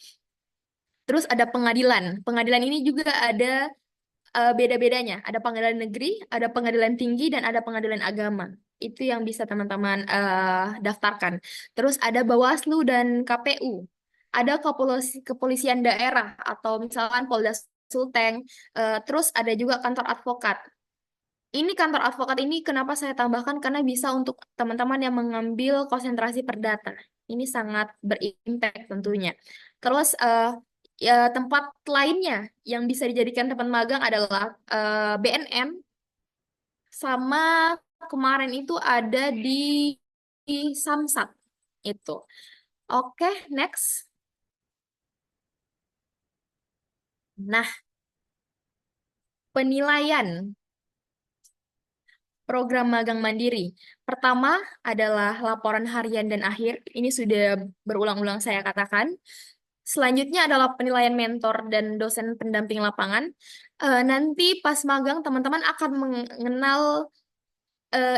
Terus ada pengadilan. Pengadilan ini juga ada beda-bedanya. Ada pengadilan negeri, ada pengadilan tinggi, dan ada pengadilan agama. Itu yang bisa teman-teman daftarkan. Terus ada Bawaslu dan KPU. Ada kepolisian daerah atau misalkan Polda Sulteng. Terus ada juga kantor advokat. Ini kantor advokat ini kenapa saya tambahkan? Karena bisa untuk teman-teman yang mengambil konsentrasi perdata. Ini sangat berimpact tentunya. Terus ya, tempat lainnya yang bisa dijadikan tempat magang adalah BNN, sama kemarin itu ada di Samsat itu. Oke, next. Nah, penilaian program magang mandiri. Pertama adalah laporan harian dan akhir. Ini sudah berulang-ulang saya katakan. Selanjutnya adalah penilaian mentor dan dosen pendamping lapangan. Nanti pas magang teman-teman akan mengenal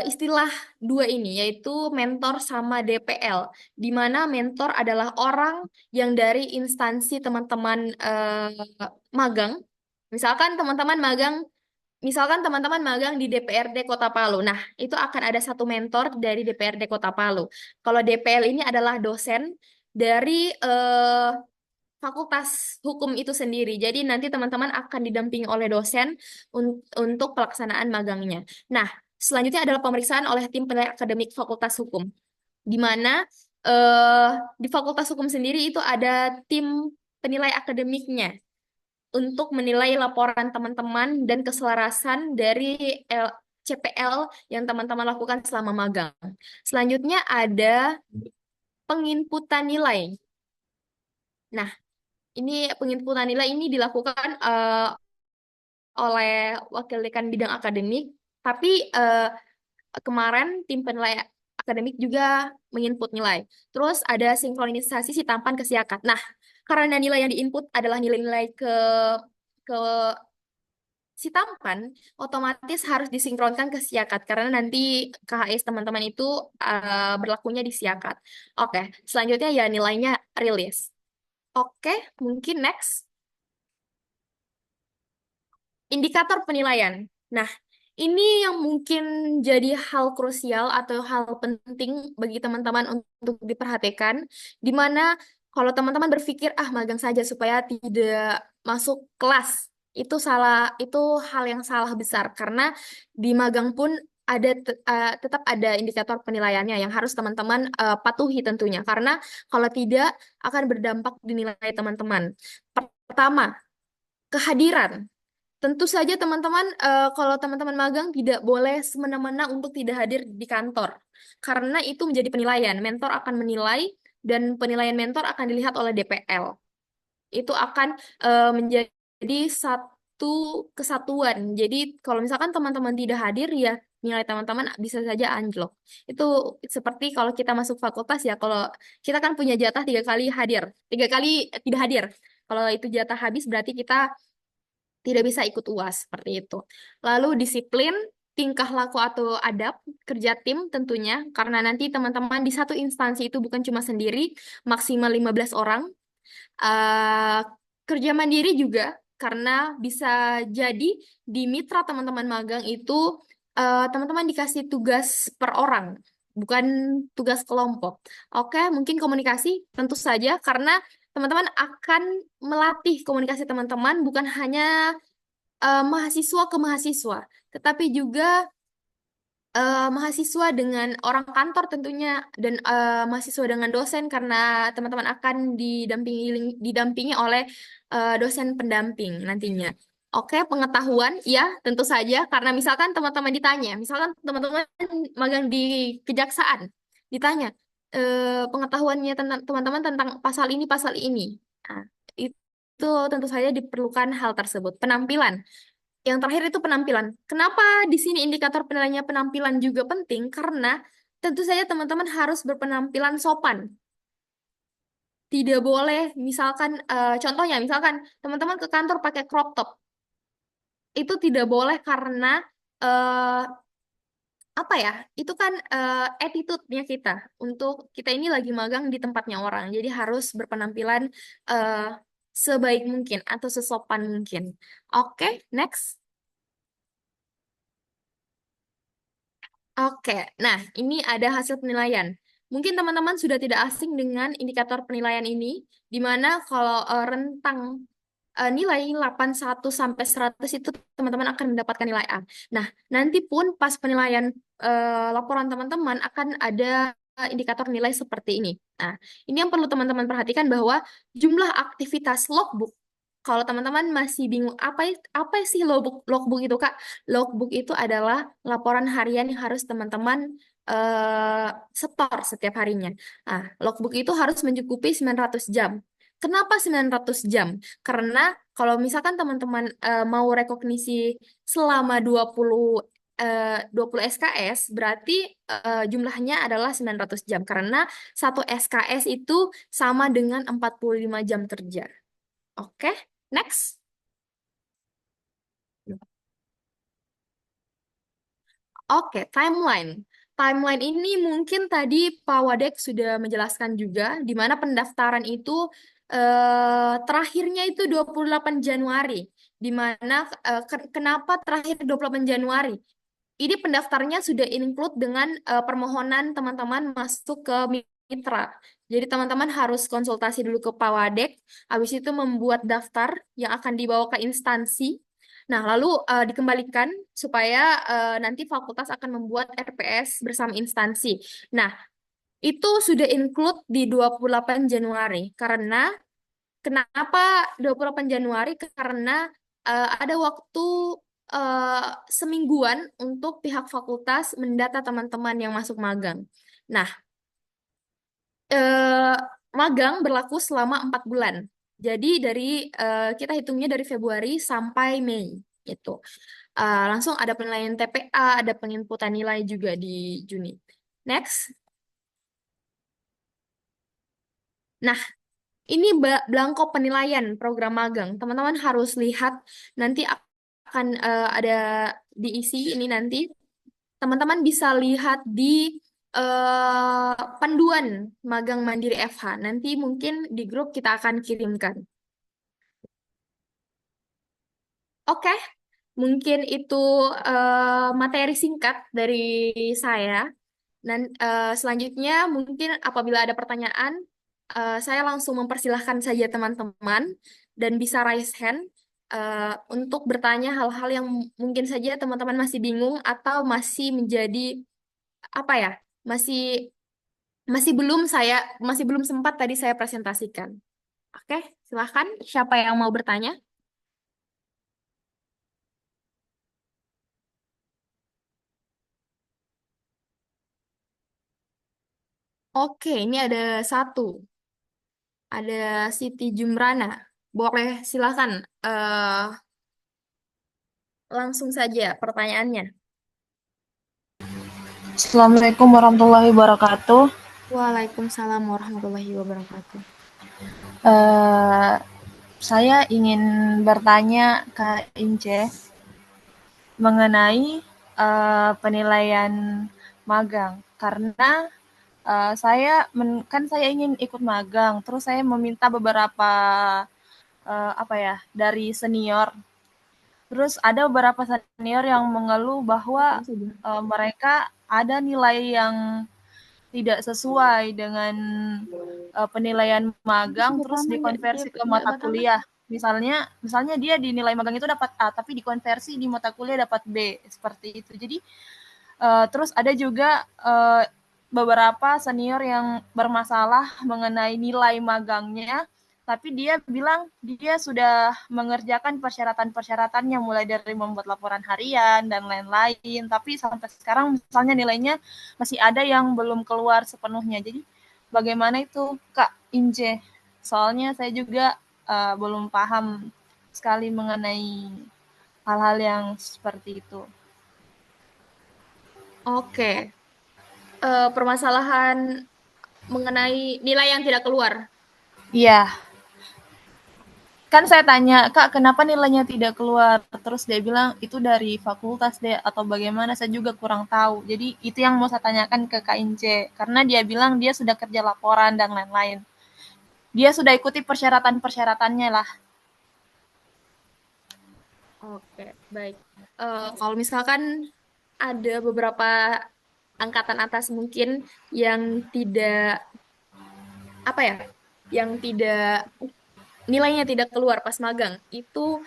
istilah dua ini, yaitu mentor sama DPL, di mana mentor adalah orang yang dari instansi teman-teman magang. Misalkan teman-teman magang di DPRD Kota Palu. Nah, itu akan ada satu mentor dari DPRD Kota Palu. Kalau DPL ini adalah dosen dari Fakultas Hukum itu sendiri. Jadi nanti teman-teman akan didampingi oleh dosen untuk pelaksanaan magangnya. Nah, selanjutnya adalah pemeriksaan oleh tim penilai akademik Fakultas Hukum, di mana eh, di Fakultas Hukum sendiri itu ada tim penilai akademiknya untuk menilai laporan teman-teman dan keselarasan dari CPL yang teman-teman lakukan selama magang. Selanjutnya ada penginputan nilai. Nah, ini penginputan nilai ini dilakukan oleh Wakil Dekan Bidang Akademik, tapi kemarin tim penilai akademik juga menginput nilai. Terus ada sinkronisasi si tampan ke siakat. Nah, karena nilai yang diinput adalah nilai-nilai ke si tampan, otomatis harus disinkronkan ke siakat karena nanti KHS teman-teman itu berlakunya di siakat. Oke, selanjutnya ya nilainya rilis. Oke, mungkin next. Indikator penilaian. Nah, ini yang mungkin jadi hal krusial atau hal penting bagi teman-teman untuk diperhatikan, di mana kalau teman-teman berpikir, magang saja supaya tidak masuk kelas, itu salah, itu hal yang salah besar, karena di magang pun tetap ada indikator penilaiannya yang harus teman-teman patuhi tentunya, karena kalau tidak akan berdampak di nilai teman-teman. Pertama, kehadiran. Tentu saja teman-teman, kalau teman-teman magang tidak boleh semena-mena untuk tidak hadir di kantor. Karena itu menjadi penilaian. Mentor akan menilai dan penilaian mentor akan dilihat oleh DPL. Itu akan menjadi satu kesatuan. Jadi kalau misalkan teman-teman tidak hadir, ya nilai teman-teman bisa saja anjlok. Itu seperti kalau kita masuk fakultas ya, kalau kita kan punya jatah 3 kali hadir, 3 kali tidak hadir. Kalau itu jatah habis berarti kita tidak bisa ikut UAS seperti itu. Lalu disiplin, tingkah laku atau adab, kerja tim tentunya, karena nanti teman-teman di satu instansi itu bukan cuma sendiri, maksimal 15 orang. Eh, Kerja mandiri juga, karena bisa jadi di mitra teman-teman magang itu teman-teman dikasih tugas per orang, bukan tugas kelompok. Oke, mungkin komunikasi tentu saja, karena teman-teman akan melatih komunikasi teman-teman bukan hanya mahasiswa ke mahasiswa, tetapi juga mahasiswa dengan orang kantor tentunya dan mahasiswa dengan dosen karena teman-teman akan didampingi oleh dosen pendamping nantinya. Oke, pengetahuan ya tentu saja karena misalkan teman-teman ditanya, misalkan teman-teman magang di kejaksaan ditanya pengetahuannya tentang teman-teman tentang pasal ini pasal ini. Nah, itu tentu saja diperlukan hal tersebut. Penampilan. Yang terakhir itu penampilan. Kenapa di sini indikator penilaiannya penampilan juga penting? Karena tentu saja teman-teman harus berpenampilan sopan. Tidak boleh, misalkan, contohnya, misalkan teman-teman ke kantor pakai crop top. Itu tidak boleh karena, eh, apa ya, itu kan attitude-nya kita. Untuk kita ini lagi magang di tempatnya orang. Jadi harus berpenampilan eh, sebaik mungkin atau sesopan mungkin. Oke, next. Oke, nah ini ada hasil penilaian. Mungkin teman-teman sudah tidak asing dengan indikator penilaian ini, di mana kalau rentang nilai 81 sampai 100 itu teman-teman akan mendapatkan nilai A. Nah, nanti pun pas penilaian laporan teman-teman akan ada indikator nilai seperti ini. Nah, ini yang perlu teman-teman perhatikan bahwa jumlah aktivitas logbook. Kalau teman-teman masih bingung apa sih logbook itu Kak? Logbook itu adalah laporan harian yang harus teman-teman setor setiap harinya. Nah, logbook itu harus mencukupi 900 jam. Kenapa 900 jam? Karena kalau misalkan teman-teman mau rekognisi selama 20 SKS, berarti jumlahnya adalah 900 jam. Karena satu SKS itu sama dengan 45 jam kerja. Oke, next. Oke, timeline. Timeline ini mungkin tadi Pak Wadek sudah menjelaskan juga, di mana pendaftaran itu terakhirnya itu 28 Januari. Di mana kenapa terakhir 28 Januari? Ini pendaftarnya sudah include dengan permohonan teman-teman masuk ke mitra. Jadi teman-teman harus konsultasi dulu ke Pak Wadek, habis itu membuat daftar yang akan dibawa ke instansi. Nah, lalu dikembalikan supaya nanti fakultas akan membuat RPS bersama instansi. Nah, itu sudah include di 28 Januari. Kenapa 28 Januari? Karena ada waktu eh, semingguan untuk pihak fakultas mendata teman-teman yang masuk magang. Nah, eh, magang berlaku selama 4 bulan. Jadi kita hitungnya dari Februari sampai Mei itu. Langsung ada penilaian TPA, ada penginputan nilai juga di Juni. Next. Nah, ini belangko penilaian program magang. Teman-teman harus lihat nanti akan ada diisi ini nanti. Teman-teman bisa lihat di panduan magang Mandiri FH. Nanti mungkin di grup kita akan kirimkan. Oke, mungkin itu materi singkat dari saya. Dan selanjutnya mungkin apabila ada pertanyaan, saya langsung mempersilahkan saja teman-teman dan bisa raise hand untuk bertanya hal-hal yang mungkin saja teman-teman masih bingung atau masih menjadi apa ya, masih masih belum masih belum sempat tadi saya presentasikan. Oke, silahkan. Siapa yang mau bertanya? Oke, ini ada satu. Ada Siti Jumrana. Boleh, silakan. Langsung saja pertanyaannya. Assalamualaikum warahmatullahi wabarakatuh. Waalaikumsalam warahmatullahi wabarakatuh. Saya ingin bertanya Kak Ince mengenai penilaian magang karena saya ingin ikut magang, terus saya meminta beberapa dari senior. Terus ada beberapa senior yang mengeluh bahwa mereka ada nilai yang tidak sesuai dengan penilaian magang terus dikonversi ke mata kuliah. Misalnya dia di nilai magang itu dapat A tapi dikonversi di mata kuliah dapat B seperti itu. Jadi terus ada juga beberapa senior yang bermasalah mengenai nilai magangnya, tapi dia bilang dia sudah mengerjakan persyaratan-persyaratannya mulai dari membuat laporan harian dan lain-lain, tapi sampai sekarang misalnya nilainya masih ada yang belum keluar sepenuhnya. Jadi bagaimana itu Kak Ince? Soalnya saya juga belum paham sekali mengenai hal-hal yang seperti itu. Oke. Permasalahan mengenai nilai yang tidak keluar. Iya. Kan saya tanya, Kak, kenapa nilainya tidak keluar? Terus dia bilang, itu dari fakultas deh, atau bagaimana, saya juga kurang tahu. Jadi itu yang mau saya tanyakan ke Kak Ince. Karena dia bilang dia sudah kerja laporan dan lain-lain. Dia sudah ikuti persyaratan-persyaratannya lah. Oke, baik. Kalau misalkan ada beberapa angkatan atas mungkin yang tidak yang tidak nilainya tidak keluar pas magang itu,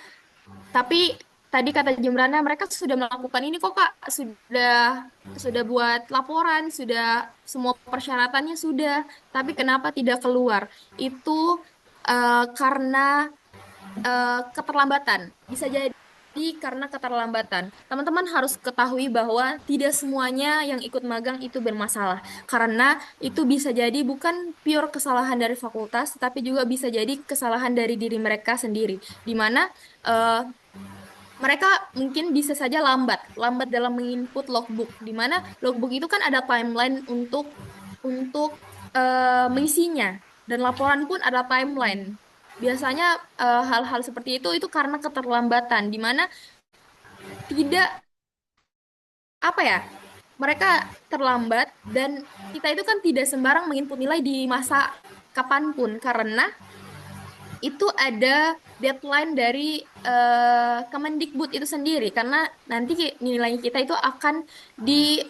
tapi tadi kata Jemrana mereka sudah melakukan ini kok Kak, sudah buat laporan, sudah semua persyaratannya sudah, tapi kenapa tidak keluar? Itu karena keterlambatan. Bisa jadi karena keterlambatan. Teman-teman harus ketahui bahwa tidak semuanya yang ikut magang itu bermasalah. Karena itu bisa jadi bukan pure kesalahan dari fakultas, tapi juga bisa jadi kesalahan dari diri mereka sendiri. Di mana mereka mungkin bisa saja lambat dalam menginput logbook. Di mana logbook itu kan ada timeline untuk mengisinya. Dan laporan pun ada timeline. Biasanya hal-hal seperti itu karena keterlambatan, di mana tidak apa ya? Mereka terlambat dan kita itu kan tidak sembarang menginput nilai di masa kapanpun karena itu ada deadline dari Kemendikbud itu sendiri karena nanti nilai kita itu akan di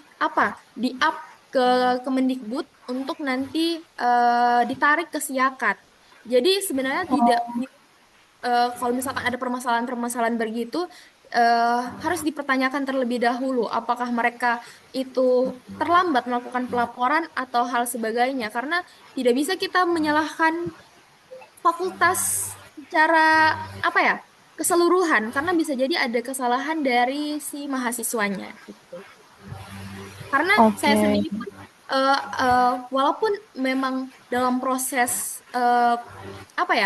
di up ke Kemendikbud untuk nanti ditarik ke Siakat. Jadi sebenarnya tidak kalau misalkan ada permasalahan-permasalahan begitu harus dipertanyakan terlebih dahulu apakah mereka itu terlambat melakukan pelaporan atau hal sebagainya karena tidak bisa kita menyalahkan fakultas secara keseluruhan karena bisa jadi ada kesalahan dari si mahasiswanya gitu. Karena saya Oke. sendiri pun walaupun memang dalam proses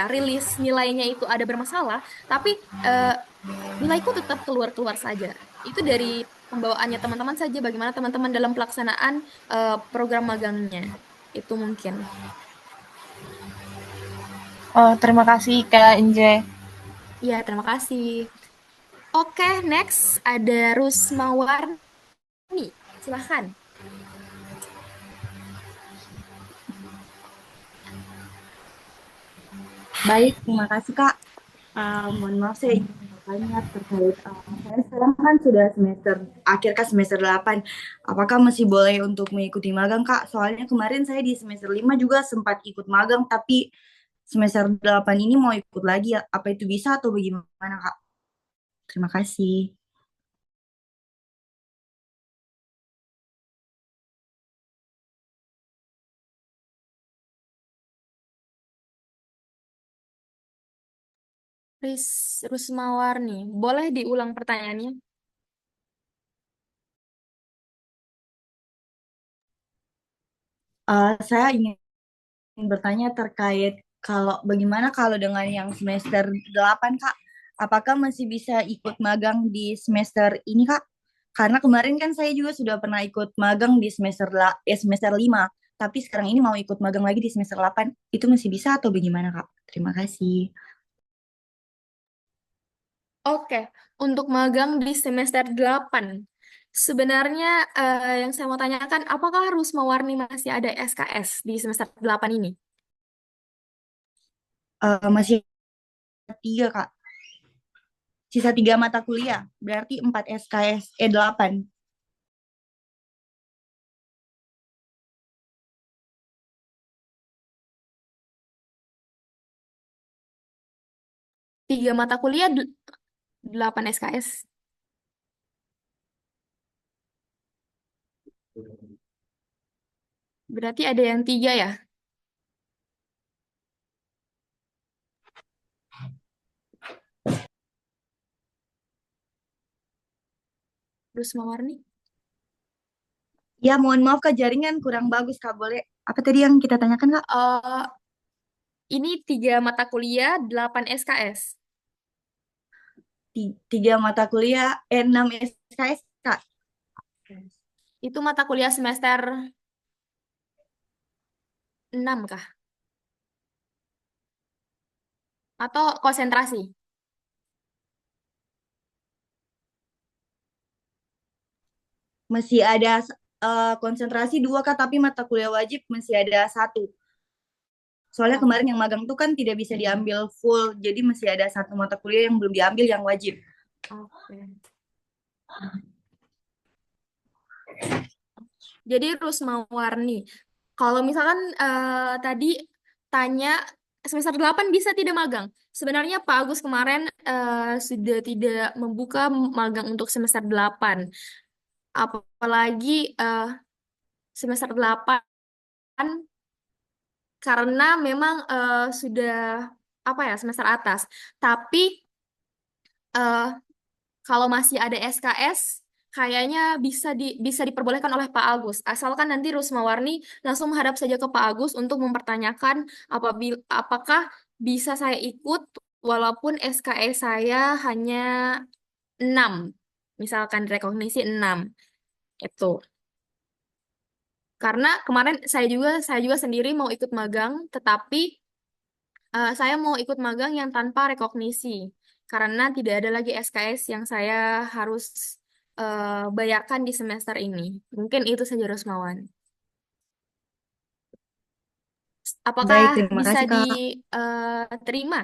rilis nilainya itu ada bermasalah, tapi nilaiku tetap keluar-keluar saja. Itu dari pembawaannya teman-teman saja, bagaimana teman-teman dalam pelaksanaan program magangnya. Itu mungkin. Oh, terima kasih Kak Inje. Ya, terima kasih. Oke, next ada Rusmawarni. Silahkan. Baik, terima kasih Kak. Mohon maaf saya ingin bertanya terkait saya sekarang kan sudah akhir semester 8. Apakah masih boleh untuk mengikuti magang Kak? Soalnya kemarin saya di semester 5 juga sempat ikut magang tapi semester 8 ini mau ikut lagi. Apa itu bisa atau bagaimana Kak? Terima kasih. Rusmawarni, boleh diulang pertanyaannya? Saya ingin bertanya terkait bagaimana kalau dengan yang semester 8 Kak? Apakah masih bisa ikut magang di semester ini Kak? Karena kemarin kan saya juga sudah pernah ikut magang di semester 5, tapi sekarang ini mau ikut magang lagi di semester 8. Itu masih bisa atau bagaimana Kak? Terima kasih. Oke, untuk magang di semester 8. Sebenarnya yang saya mau tanyakan, apakah Rusmawarni masih ada SKS di semester 8 ini? Masih 3 Kak. Sisa 3 mata kuliah, berarti 4 SKS, 8. 3 mata kuliah, 8 SKS. Berarti ada yang 3 ya? Rusmawarni? Ya, mohon maaf Kak, jaringan kurang bagus Kak. Boleh apa tadi yang kita tanyakan Kak? Ini 3 mata kuliah, 8 SKS. 3 mata kuliah, 6 SKS Kak. Itu mata kuliah semester 6 kah? Atau konsentrasi? Masih ada konsentrasi 2 Kak, tapi mata kuliah wajib masih ada 1. Soalnya kemarin yang magang tuh kan tidak bisa diambil full, jadi masih ada 1 mata kuliah yang belum diambil yang wajib. Oke. Jadi Rusmawarni, kalau misalkan tadi tanya semester 8 bisa tidak magang. Sebenarnya Pak Agus kemarin sudah tidak membuka magang untuk semester 8. Apalagi semester 8 karena memang sudah semester atas. Tapi eh, kalau masih ada SKS, kayaknya bisa diperbolehkan oleh Pak Agus. Asalkan nanti Rusmawarni langsung menghadap saja ke Pak Agus untuk mempertanyakan apakah bisa saya ikut walaupun SKS saya hanya 6. Misalkan rekognisi 6. Itu. Karena kemarin saya juga sendiri mau ikut magang, tetapi saya mau ikut magang yang tanpa rekognisi. Karena tidak ada lagi SKS yang saya harus bayarkan di semester ini. Mungkin itu saja Rosmawan. Apakah Baik, terima bisa kasih Kak. diterima?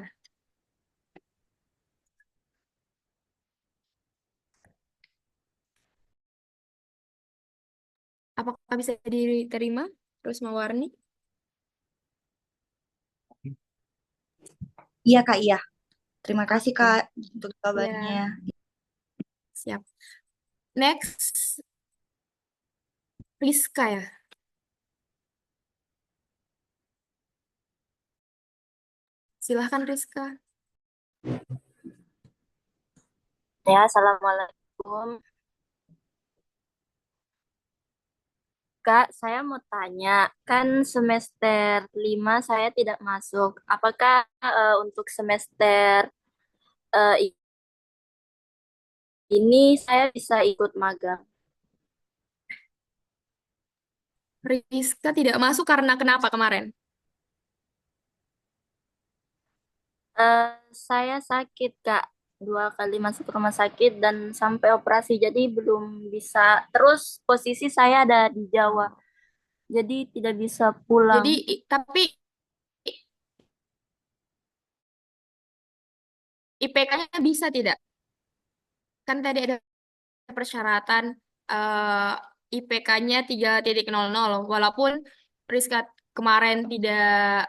Apakah bisa diterima, Rosmawarni? Iya Kak, iya. Terima kasih Oke, Kak untuk ya, kabarnya. siap. Next, Rizka ya. Silahkan Rizka. Ya, Assalamualaikum. Kak, saya mau tanya, kan semester 5 saya tidak masuk. Apakah untuk semester eh, ini saya bisa ikut magang? Rizka tidak masuk karena kenapa kemarin? Eh, saya sakit, Kak. 2 kali masuk rumah sakit dan sampai operasi, jadi belum bisa. Terus posisi saya ada di Jawa, jadi tidak bisa pulang. Jadi, tapi IPK-nya bisa tidak? Kan tadi ada persyaratan IPK-nya 3,00. Walaupun Rizka kemarin tidak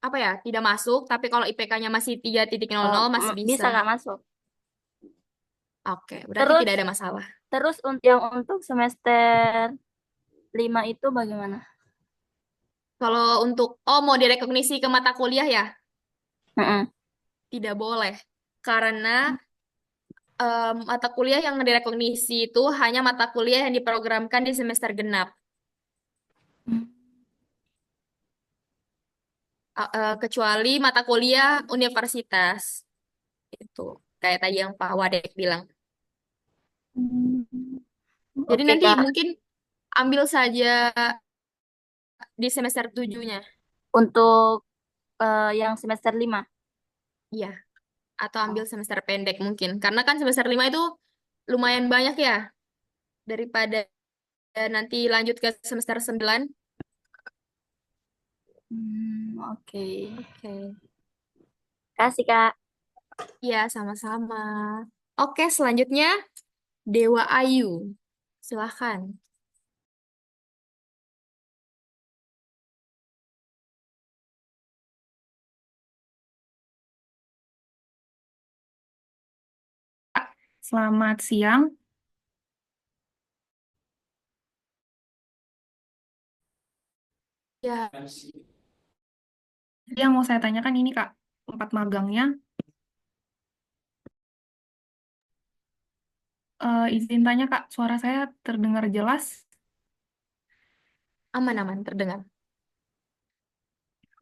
apa ya, tidak masuk, tapi kalau IPK-nya masih 3,00 masih bisa. Bisa nggak masuk? Oke, berarti Terus, tidak ada masalah. terus yang untuk semester 5 itu bagaimana? Kalau untuk, mau direkognisi ke mata kuliah ya? Mm-mm. Tidak boleh. Karena mata kuliah yang direkognisi itu hanya mata kuliah yang diprogramkan di semester genap. Kecuali mata kuliah universitas. Itu. Kayak tadi yang Pak Wadek bilang. Jadi Oke, nanti Kak. mungkin ambil saja di semester 7-nya. Untuk yang semester 5. Iya. Atau ambil semester pendek mungkin. Karena kan semester 5 itu lumayan banyak ya. Daripada nanti lanjut ke semester 9. Oke. Oke. Kasih, Kak. Iya, sama-sama. Oke, selanjutnya Dewa Ayu. Silahkan. Selamat siang. Ya, Yang mau saya tanyakan ini Kak, tempat magangnya. Izin tanya Kak, suara saya terdengar jelas? aman-aman terdengar.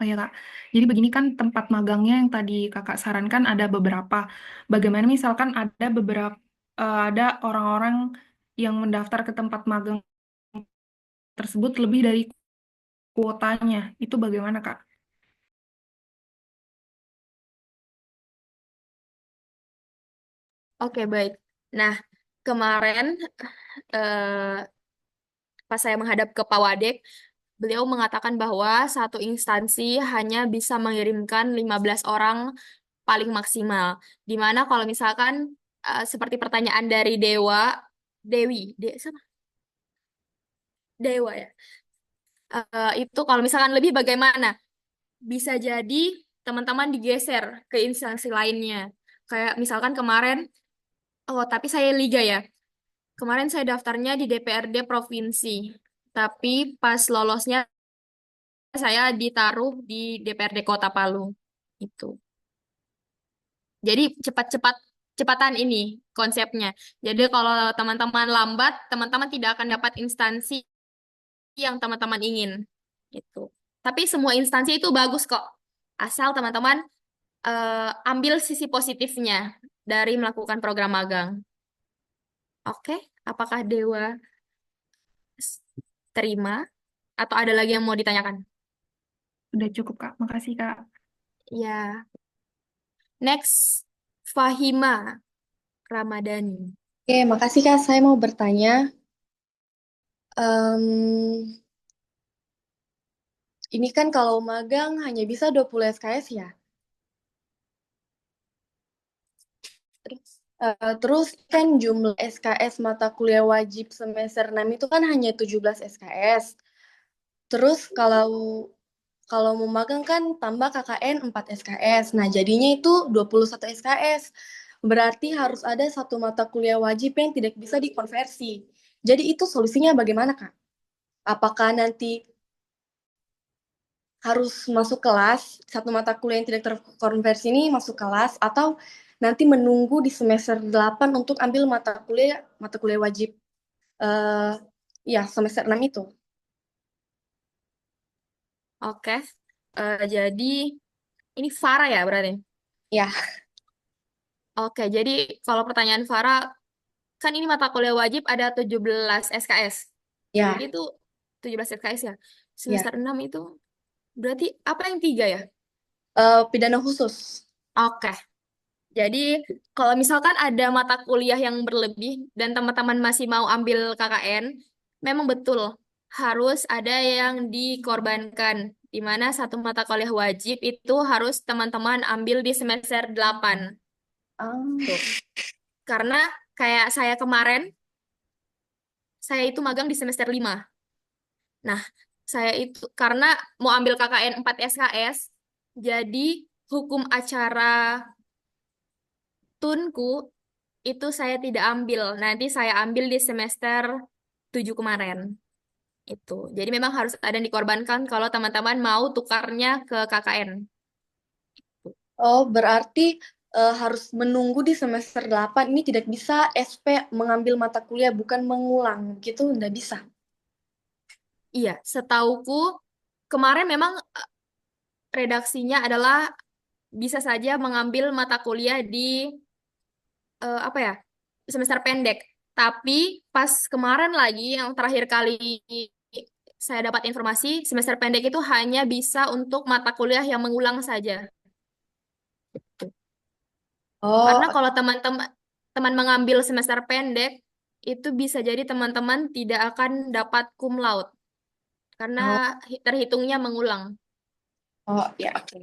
Oh ya Kak, jadi begini kan tempat magangnya yang tadi Kakak sarankan ada beberapa. Bagaimana misalkan ada orang-orang yang mendaftar ke tempat magang tersebut lebih dari kuotanya, itu bagaimana Kak? Oke, baik. Nah, kemarin eh, pas saya menghadap ke Pak Wadek, beliau mengatakan bahwa satu instansi hanya bisa mengirimkan 15 orang paling maksimal. Dimana kalau misalkan seperti pertanyaan dari siapa? Dewa ya. Itu kalau misalkan lebih bagaimana? Bisa jadi teman-teman digeser ke instansi lainnya. Kayak misalkan kemarin, oh tapi saya liga ya. Kemarin saya daftarnya di DPRD provinsi, tapi pas lolosnya saya ditaruh di DPRD Kota Palu. Itu. Jadi cepatan ini konsepnya. Jadi kalau teman-teman lambat, teman-teman tidak akan dapat instansi yang teman-teman ingin. Itu. Tapi semua instansi itu bagus kok. Asal teman-teman ambil sisi positifnya dari melakukan program magang. Oke, apakah Dewa terima atau ada lagi yang mau ditanyakan? Udah cukup Kak, makasih Kak. Ya. Next, Fahima Ramadhani. Oke, makasih Kak. Saya mau bertanya, em, ini kan kalau magang hanya bisa 20 SKS ya? Terus kan jumlah SKS mata kuliah wajib semester 6 itu kan hanya 17 SKS. Terus kalau kalau mau magang kan tambah KKN 4 SKS. Nah, jadinya itu 21 SKS. Berarti harus ada satu mata kuliah wajib yang tidak bisa dikonversi. Jadi itu solusinya bagaimana, Kak? Apakah nanti harus masuk kelas, satu mata kuliah yang tidak terkonversi ini masuk kelas, atau nanti menunggu di semester 8 untuk ambil mata kuliah wajib eh ya semester 6 itu. Oke. Jadi ini Farah ya berarti. Ya, Oke, jadi kalau pertanyaan Farah, kan ini mata kuliah wajib ada 17 SKS. ya, Berarti itu 17 SKS ya. ya. Semester 6 itu berarti apa yang 3 ya? Pidana khusus. Oke. Jadi kalau misalkan ada mata kuliah yang berlebih dan teman-teman masih mau ambil KKN, memang betul harus ada yang dikorbankan. Di mana satu mata kuliah wajib itu harus teman-teman ambil di semester 8. Tuh. Karena kayak saya kemarin, saya itu magang di semester 5. Nah, saya itu karena mau ambil KKN 4 SKS, jadi hukum acara tunku itu saya tidak ambil. Nanti saya ambil di semester 7 kemarin. Itu. Jadi memang harus ada yang dikorbankan kalau teman-teman mau tukarnya ke KKN. Oh, berarti harus menunggu di semester 8 ini tidak bisa SP mengambil mata kuliah bukan mengulang gitu, nggak bisa. Iya, setauku kemarin memang redaksinya adalah bisa saja mengambil mata kuliah di apa ya, semester pendek. Tapi pas kemarin lagi yang terakhir kali saya dapat informasi, semester pendek itu hanya bisa untuk mata kuliah yang mengulang saja. Oh, Karena kalau teman-teman teman mengambil semester pendek, itu bisa jadi teman-teman tidak akan dapat cum laude karena oh, terhitungnya mengulang. oh, ya, oke.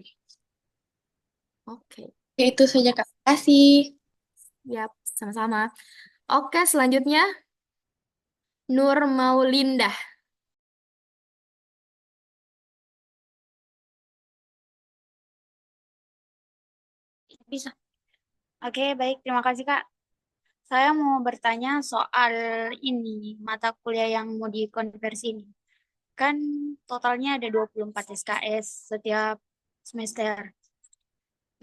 Oke, Oke, itu saja, Kak. Terima kasih. ya, sama-sama. Oke, selanjutnya Nur Maulindah. Bisa. Oke, baik. Terima kasih, Kak. Saya mau bertanya soal ini, mata kuliah yang mau dikonversi ini. Kan totalnya ada 24 SKS setiap semester.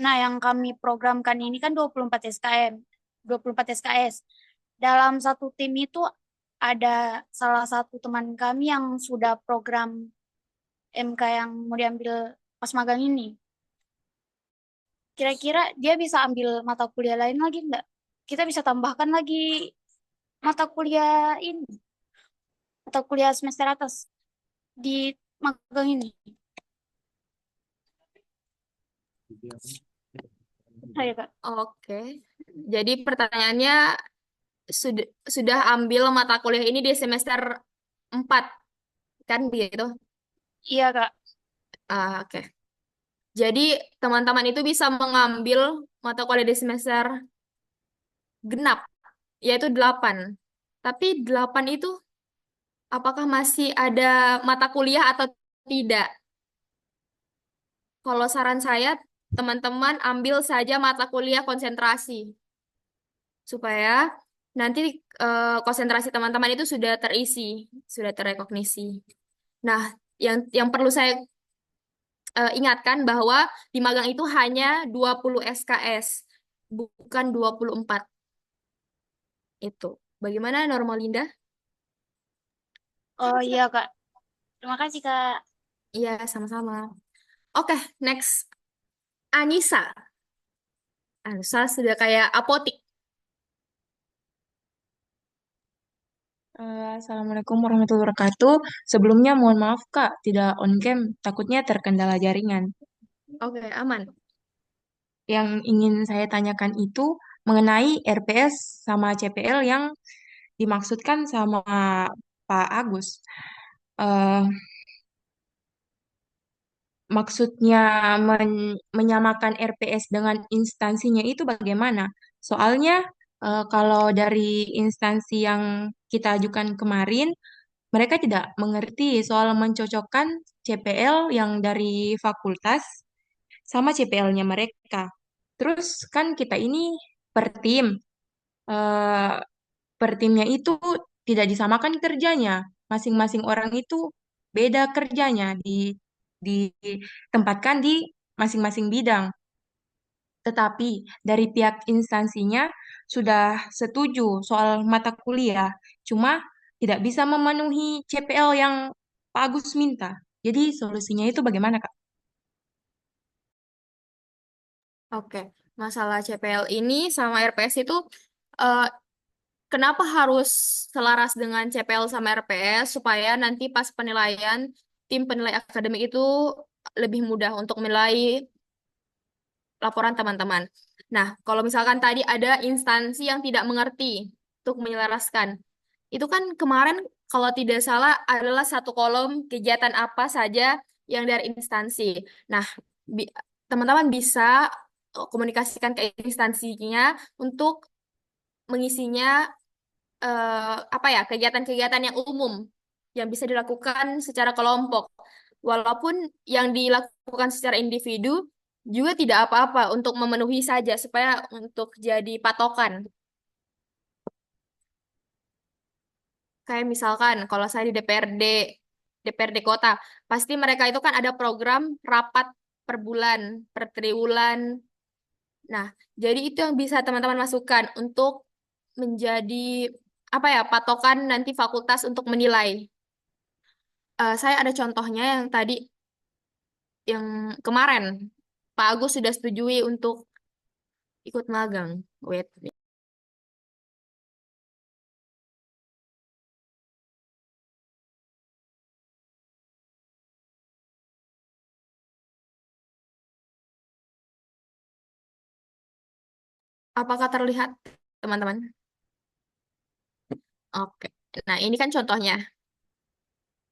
Nah, yang kami programkan ini kan 24 SKM, 24 SKS. Dalam satu tim itu ada salah satu teman kami yang sudah program MK yang mau diambil pas magang ini. Kira-kira dia bisa ambil mata kuliah lain lagi nggak? Kita bisa tambahkan lagi mata kuliah ini, mata kuliah semester atas di magang ini. Saya, Kak. Oke. Jadi pertanyaannya sudah ambil mata kuliah ini di semester 4, kan begitu? Iya, Kak. Oke. Jadi teman-teman itu bisa mengambil mata kuliah di semester genap, yaitu 8. Tapi 8 itu apakah masih ada mata kuliah atau tidak? Kalau saran saya, teman-teman ambil saja mata kuliah konsentrasi. Supaya nanti konsentrasi teman-teman itu sudah terisi, sudah terrekognisi. Nah, yang perlu saya ingatkan bahwa di magang itu hanya 20 SKS, bukan 24. Itu. Bagaimana Normalinda? Oh iya, Kak. Terima kasih, Kak. Iya, sama-sama. Oke, next. Anissa. Anissa sudah kayak apotik. Assalamualaikum warahmatullahi wabarakatuh. Sebelumnya mohon maaf Kak, tidak on cam, takutnya terkendala jaringan. Oke, aman. Yang ingin saya tanyakan itu, mengenai RPS sama CPL yang dimaksudkan sama Pak Agus. Eh, Maksudnya menyamakan RPS dengan instansinya itu bagaimana? Soalnya kalau dari instansi yang kita ajukan kemarin, mereka tidak mengerti soal mencocokkan CPL yang dari fakultas sama CPL-nya mereka. Terus kan kita ini per tim. Eh, Per timnya itu tidak disamakan kerjanya. Masing-masing orang itu beda kerjanya, ditempatkan di masing-masing bidang. Tetapi dari pihak instansinya sudah setuju soal mata kuliah, cuma tidak bisa memenuhi CPL yang Pak Agus minta. Jadi solusinya itu bagaimana, Kak? Oke, masalah CPL ini sama RPS itu eh, kenapa harus selaras dengan CPL sama RPS supaya nanti pas penilaian tim penilai akademik itu lebih mudah untuk menilai laporan teman-teman. Nah, kalau misalkan tadi ada instansi yang tidak mengerti untuk menyelaraskan, itu kan kemarin kalau tidak salah adalah satu kolom kegiatan apa saja yang dari instansi. Nah, bi- teman-teman bisa komunikasikan ke instansinya untuk mengisinya apa ya, kegiatan-kegiatan yang umum yang bisa dilakukan secara kelompok. Walaupun yang dilakukan secara individu juga tidak apa-apa untuk memenuhi saja supaya untuk jadi patokan. Kayak misalkan kalau saya di DPRD kota, pasti mereka itu kan ada program rapat per bulan, per triwulan. Nah, jadi itu yang bisa teman-teman masukkan untuk menjadi apa ya, patokan nanti fakultas untuk menilai. Saya ada contohnya yang tadi, yang kemarin Pak Agus sudah setujui untuk ikut magang. Wait. Apakah terlihat, teman-teman? Oke. Nah, ini kan contohnya.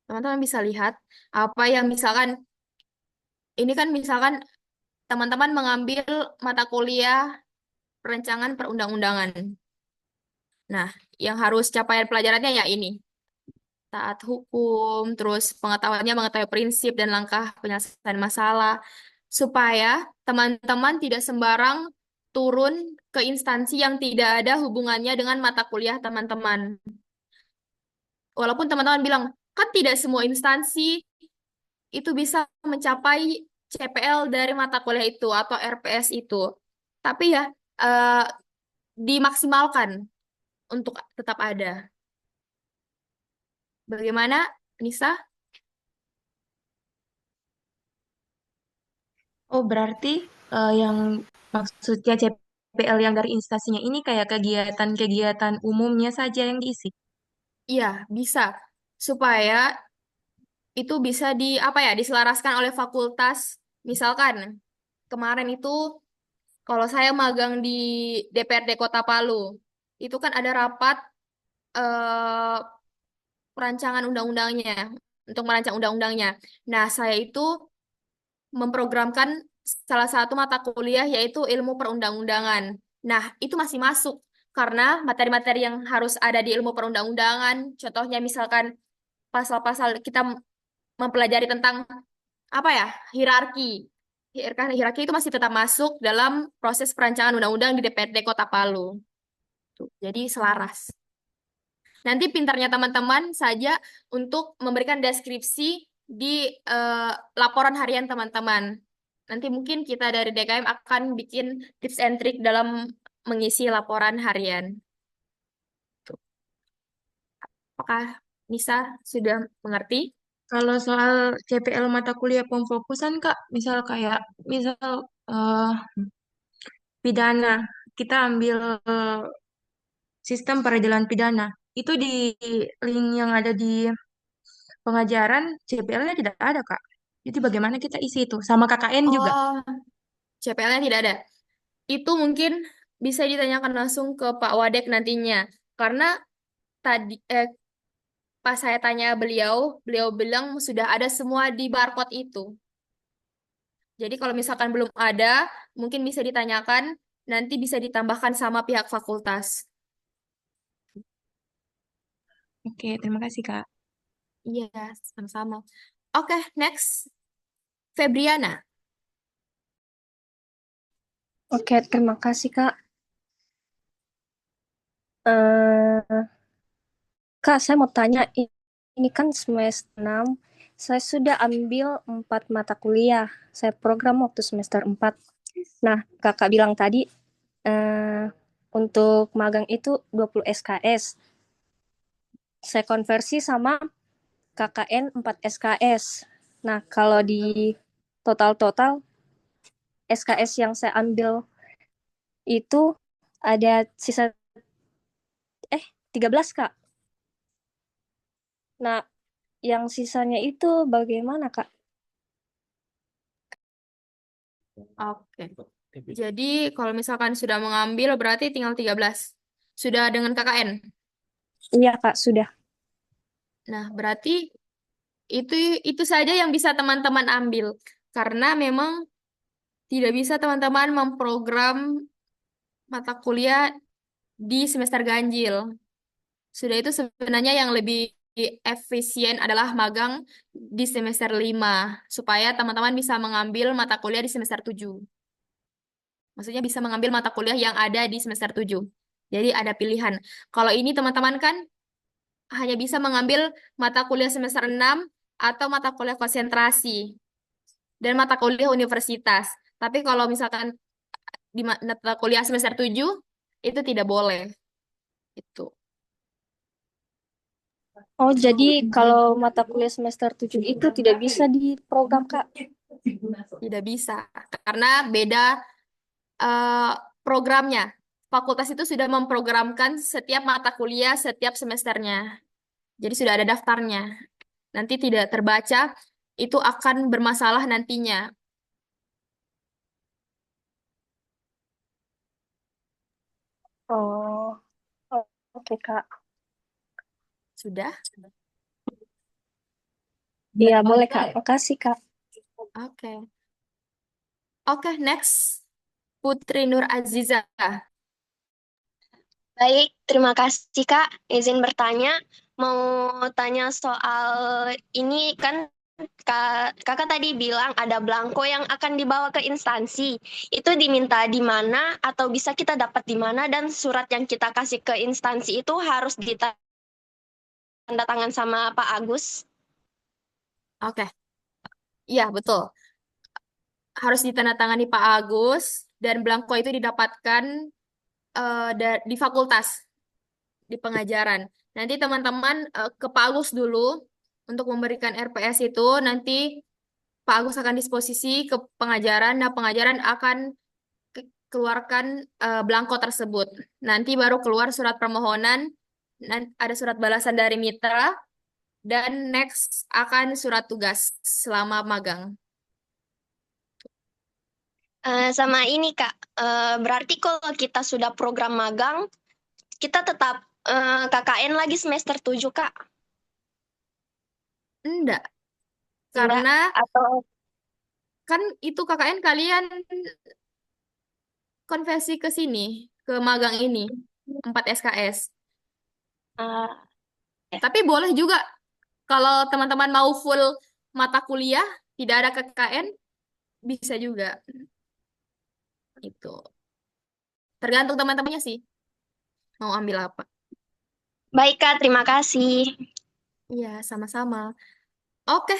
Teman-teman bisa lihat apa yang misalkan, ini kan misalkan teman-teman mengambil mata kuliah perencanaan perundang-undangan. Nah, yang harus capaian pelajarannya ya ini. Taat hukum, terus pengetahuannya mengetahui prinsip dan langkah penyelesaian masalah, supaya teman-teman tidak sembarang turun ke instansi yang tidak ada hubungannya dengan mata kuliah teman-teman. Walaupun teman-teman bilang, kan tidak semua instansi itu bisa mencapai CPL dari mata kuliah itu atau RPS itu. Tapi ya, eh, dimaksimalkan untuk tetap ada. Bagaimana, Nisa? Oh, berarti yang maksudnya CPL yang dari instansinya ini kayak kegiatan-kegiatan umumnya saja yang diisi. Iya, bisa. Supaya itu bisa di apa ya, diselaraskan oleh fakultas. Misalkan kemarin itu kalau saya magang di DPRD Kota Palu, itu kan ada rapat eh, perancangan undang-undangnya untuk merancang undang-undangnya. Nah, saya itu memprogramkan salah satu mata kuliah yaitu ilmu perundang-undangan. Nah, itu masih masuk karena materi-materi yang harus ada di ilmu perundang-undangan, contohnya misalkan pasal-pasal kita mempelajari tentang apa ya, hierarki. Hierarki itu masih tetap masuk dalam proses perancangan undang-undang di DPRD Kota Palu. Tuh, jadi selaras. Nanti pintarnya teman-teman saja untuk memberikan deskripsi di eh, laporan harian teman-teman. Nanti mungkin kita dari DKM akan bikin tips and trick dalam mengisi laporan harian. Tuh. Apakah Nisa sudah mengerti? Kalau soal CPL mata kuliah pemfokusan, Kak, misal eh, pidana, kita ambil sistem peradilan pidana. Itu di link yang ada di pengajaran CPL-nya tidak ada, Kak. Jadi bagaimana kita isi itu? Sama KKN juga. Oh, CPL-nya tidak ada. Itu mungkin bisa ditanyakan langsung ke Pak Wadek nantinya. Karena tadi pas saya tanya beliau, beliau bilang sudah ada semua di barcode itu. Jadi kalau misalkan belum ada, mungkin bisa ditanyakan, nanti bisa ditambahkan sama pihak fakultas. Oke, terima kasih, Kak. Iya, sama-sama. Oke, next. Febriana. Oke, terima kasih Kak. Eh, Kak, saya mau tanya, ini kan semester 6, saya sudah ambil 4 mata kuliah. Saya program waktu semester 4. Nah, Kakak bilang tadi, untuk magang itu 20 SKS. Saya konversi sama KKN 4 SKS. Nah, kalau di total-total SKS yang saya ambil itu ada sisa 13 Kak. Nah, yang sisanya itu bagaimana Kak? Oke. Jadi kalau misalkan sudah mengambil berarti tinggal 13. Sudah dengan KKN. Iya Kak, sudah. Nah, berarti itu saja yang bisa teman-teman ambil. Karena memang tidak bisa teman-teman memprogram mata kuliah di semester ganjil. Sudah itu sebenarnya yang lebih efisien adalah magang di semester 5 supaya teman-teman bisa mengambil mata kuliah di semester 7. Maksudnya bisa mengambil mata kuliah yang ada di semester 7. Jadi ada pilihan. Kalau ini teman-teman kan hanya bisa mengambil mata kuliah semester 6 atau mata kuliah konsentrasi dan mata kuliah universitas. Tapi kalau misalkan di mata kuliah semester 7 itu tidak boleh. Itu. Oh, jadi kalau mata kuliah semester 7 itu tidak bisa diprogram, Kak? Tidak bisa. Karena beda programnya. Fakultas itu sudah memprogramkan setiap mata kuliah setiap semesternya. Jadi sudah ada daftarnya. Nanti tidak terbaca, itu akan bermasalah nantinya. Oh, oke Kak. Sudah? Iya, boleh Kak. Makasih Kak. Oke. Oke, next. Putri Nur Aziza. Baik, terima kasih Kak. Izin bertanya, mau tanya soal ini kan Kakak tadi bilang ada belangko yang akan dibawa ke instansi. Itu diminta di mana atau bisa kita dapat di mana dan surat yang kita kasih ke instansi itu harus ditanda tangan sama Pak Agus. Oke. Iya, betul. Harus ditandatangani Pak Agus dan belangko itu didapatkan di fakultas, di pengajaran. Nanti teman-teman ke Pak Agus dulu untuk memberikan RPS itu. Nanti Pak Agus akan disposisi ke pengajaran. Nah, pengajaran akan keluarkan belangko tersebut. Nanti baru keluar surat permohonan. Ada surat balasan dari mitra. Dan next akan surat tugas selama magang. Sama ini Kak, berarti kalau kita sudah program magang, kita tetap KKN lagi semester 7 Kak? Enggak. Karena atau kan itu KKN kalian konversi ke sini, ke magang ini, 4 SKS. Tapi boleh juga kalau teman-teman mau full mata kuliah, tidak ada KKN, bisa juga. Itu. Tergantung teman-temannya sih. Mau ambil apa. Baik Kak, terima kasih. Iya, sama-sama. Oke.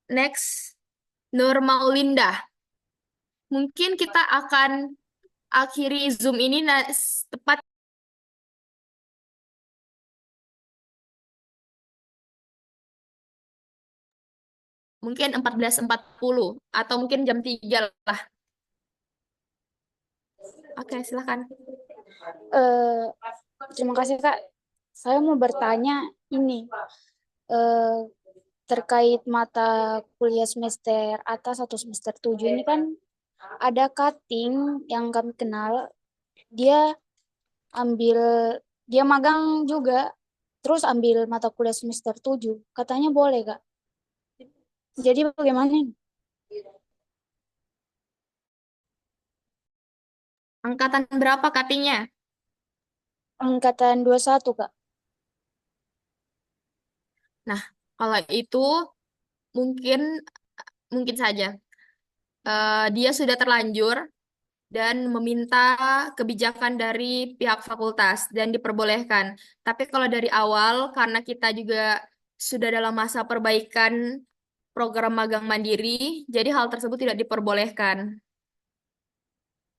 Next. Nur Maulinda. Mungkin kita akan akhiri Zoom ini tepat mungkin 14.40 atau mungkin jam 3 lah. Oke, silakan. Terima kasih Kak. Saya mau bertanya ini terkait mata kuliah semester atas atau semester 7 ini kan ada cutting yang kami kenal dia ambil dia magang juga, terus ambil mata kuliah semester 7. Katanya boleh, Kak. Jadi bagaimana? Angkatan berapa katanya? Angkatan 21, Kak. Nah, kalau itu mungkin mungkin saja dia sudah terlanjur dan meminta kebijakan dari pihak fakultas dan diperbolehkan. Tapi kalau dari awal, karena kita juga sudah dalam masa perbaikan program magang mandiri, jadi hal tersebut tidak diperbolehkan.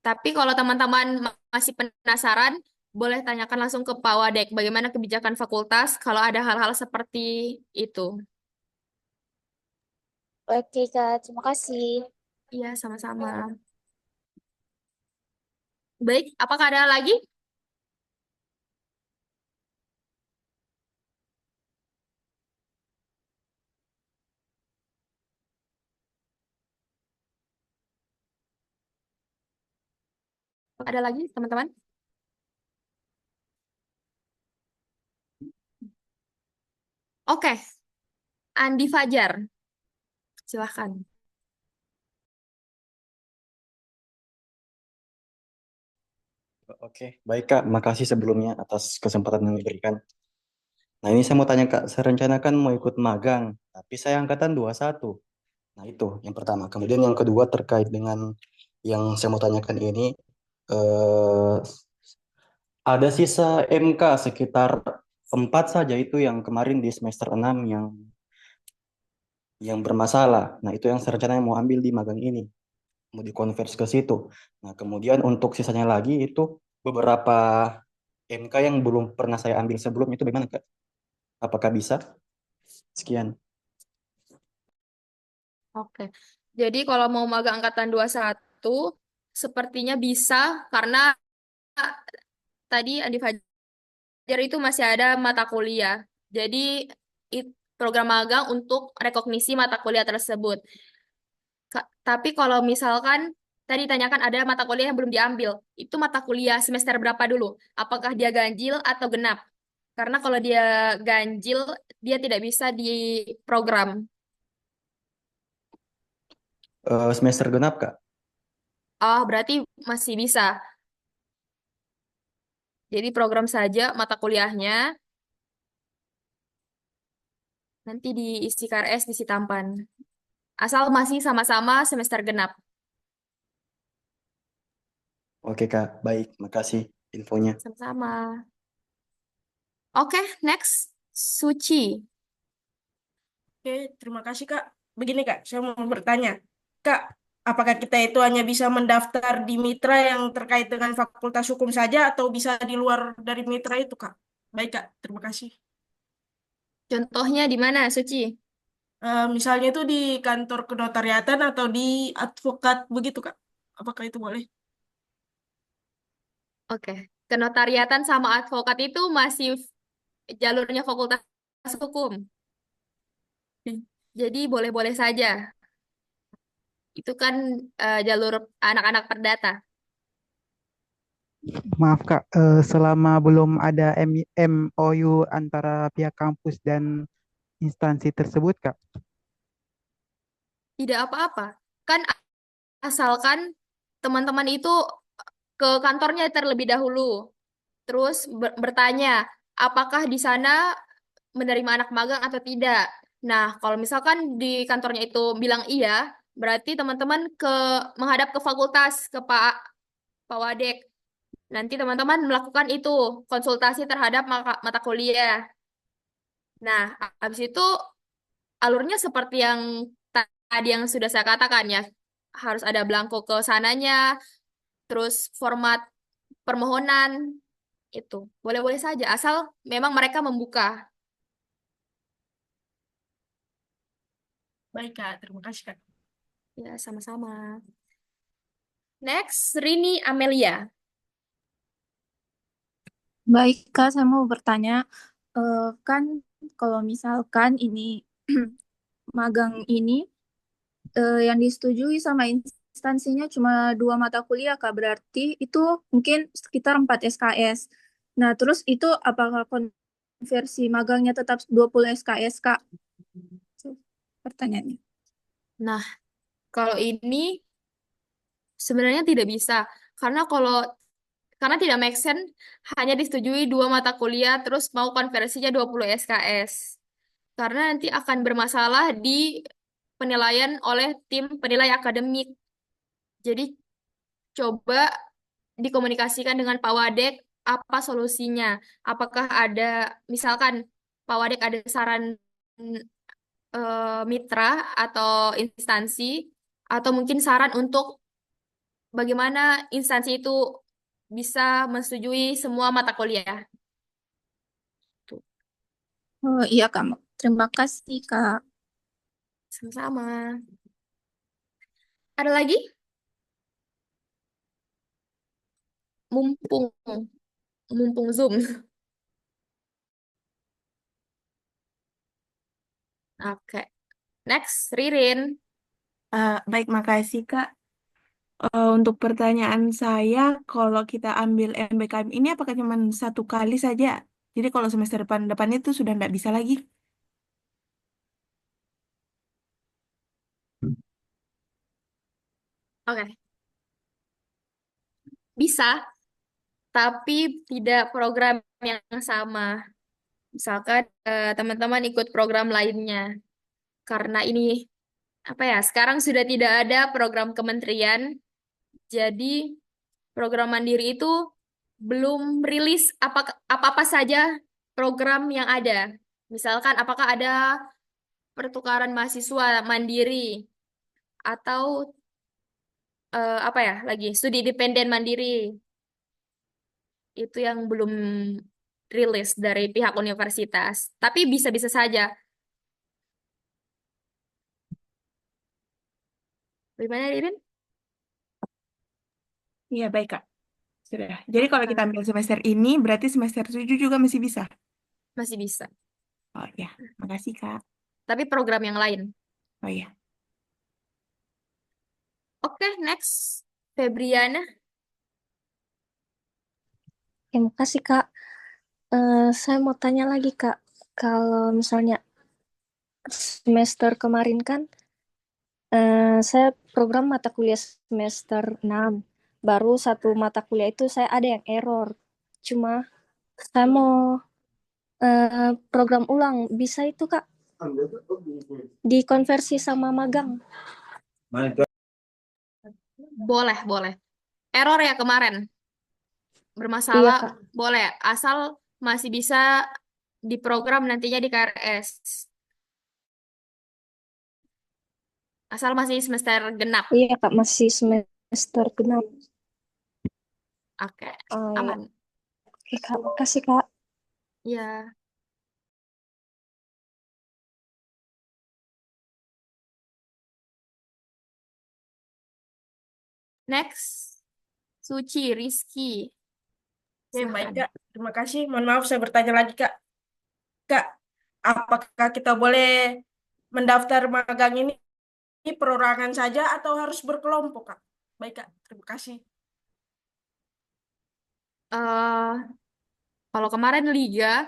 Tapi kalau teman-teman masih penasaran, boleh tanyakan langsung ke Pak Wadek bagaimana kebijakan fakultas kalau ada hal-hal seperti itu. Oke, Kak. Terima kasih. Iya, sama-sama. Baik, apakah ada lagi? Ada lagi, teman-teman? Oke, Andi Fajar, silahkan. Oke, baik Kak. Makasih sebelumnya atas kesempatan yang diberikan. Nah, ini saya mau tanya Kak, saya rencanakan mau ikut magang, tapi saya angkatan 21. Nah, itu yang pertama. Kemudian yang kedua terkait dengan yang saya mau tanyakan ini, eh, ada sisa MK sekitar 4 saja itu yang kemarin di semester 6 yang bermasalah. Nah, itu yang saya rencananya mau ambil di magang ini, mau dikonvers ke situ. Nah, kemudian untuk sisanya lagi itu beberapa MK yang belum pernah saya ambil sebelum itu bagaimana Kak? Apakah bisa? Sekian. Oke. Jadi kalau mau magang angkatan 21, sepertinya bisa karena tadi Andi Fajar itu masih ada mata kuliah. Jadi program magang untuk rekognisi mata kuliah tersebut. Tapi kalau misalkan tadi tanyakan ada mata kuliah yang belum diambil, itu mata kuliah semester berapa dulu? Apakah dia ganjil atau genap? Karena kalau dia ganjil, dia tidak bisa di program. Semester genap Kak? Oh, berarti masih bisa. Jadi program saja mata kuliahnya, nanti diisi KRS, diisi Tampan. Asal masih sama-sama semester genap. Oke Kak, baik. Makasih infonya. Sama-sama. Oke, next. Suci. Oke, terima kasih Kak. Begini Kak, saya mau bertanya. Kak, apakah kita itu hanya bisa mendaftar di mitra yang terkait dengan Fakultas Hukum saja atau bisa di luar dari mitra itu Kak? Baik Kak, terima kasih. Contohnya di mana, Suci? Misalnya itu di kantor kenotariatan atau di advokat begitu Kak. Apakah itu boleh? Oke. Kenotariatan sama advokat itu masih jalurnya Fakultas Hukum. Jadi boleh-boleh saja. Itu kan jalur anak-anak perdata. Maaf Kak, selama belum ada MOU antara pihak kampus dan instansi tersebut Kak. Tidak apa-apa. Kan asalkan teman-teman itu ke kantornya terlebih dahulu. Terus bertanya, apakah di sana menerima anak magang atau tidak. Nah, kalau misalkan di kantornya itu bilang iya, berarti teman-teman menghadap ke fakultas, ke Pak Wadek. Nanti teman-teman melakukan itu, konsultasi terhadap mata kuliah. Nah, habis itu alurnya seperti yang tadi yang sudah saya katakan ya. Harus ada belangko ke sananya, terus format permohonan, itu. Boleh-boleh saja, asal memang mereka membuka. Baik Kak, terima kasih Kak. Ya, sama-sama. Next, Rini Amelia. Baik, Kak, saya mau bertanya, kan kalau misalkan ini magang ini yang disetujui sama instansinya cuma 2 mata kuliah, Kak. Berarti itu mungkin sekitar 4 SKS. Nah, terus itu apakah konversi magangnya tetap 20 SKS, Kak? Itu pertanyaannya. Nah, kalau ini sebenarnya tidak bisa. Karena tidak make sense hanya disetujui 2 mata kuliah terus mau konversinya 20 SKS. Karena nanti akan bermasalah di penilaian oleh tim penilai akademik. Jadi coba dikomunikasikan dengan Pak Wadek apa solusinya. Apakah ada, misalkan Pak Wadek ada saran mitra atau instansi, atau mungkin saran untuk bagaimana instansi itu bisa menyetujui semua mata kuliah. Tuh. Oh iya, Kak. Terima kasih, Kak. Sama-sama. Ada lagi? Mumpung Zoom. Oke. Next, Ririn. Baik, makasih Kak. Untuk pertanyaan saya, kalau kita ambil MBKM ini apakah cuma 1 kali saja? Jadi kalau semester depan itu sudah tidak bisa lagi? Oke. Bisa, tapi tidak program yang sama. Misalkan teman-teman ikut program lainnya. Karena ini, apa ya, sekarang sudah tidak ada program kementerian, jadi program mandiri itu belum rilis apa-apa saja program yang ada. Misalkan apakah ada pertukaran mahasiswa mandiri atau apa ya lagi studi independen mandiri, itu yang belum rilis dari pihak universitas. Tapi bisa-bisa saja. Gimana, Ririn? Iya, baik Kak. Sudah. Jadi kalau kita ambil semester ini, berarti semester 7 juga masih bisa? Masih bisa. Oh ya, makasih Kak. Tapi program yang lain. Oh iya. Oke, next. Febriana. Terima kasih, Kak. Saya mau tanya lagi, Kak. Kalau misalnya semester kemarin kan, saya program mata kuliah semester 6. Baru 1 mata kuliah itu saya ada yang error. Cuma saya mau program ulang. Bisa itu, Kak? Dikonversi sama magang. Boleh. Error ya kemarin. Iya, Bermasalah, Kak. boleh. Asal masih bisa diprogram nantinya di KRS. Asal masih semester genap. Iya, Kak. Masih semester genap. Oke, Iya. aman. Oke, Kak. Makasih, Kak. Ya. Next, Suci Rizky. Baik, Silakan. Kak. Terima kasih. Mohon maaf saya bertanya lagi, Kak. Kak, apakah kita boleh mendaftar magang ini perorangan saja atau harus berkelompok, Kak? Baik, Kak. Terima kasih. Kalau kemarin liga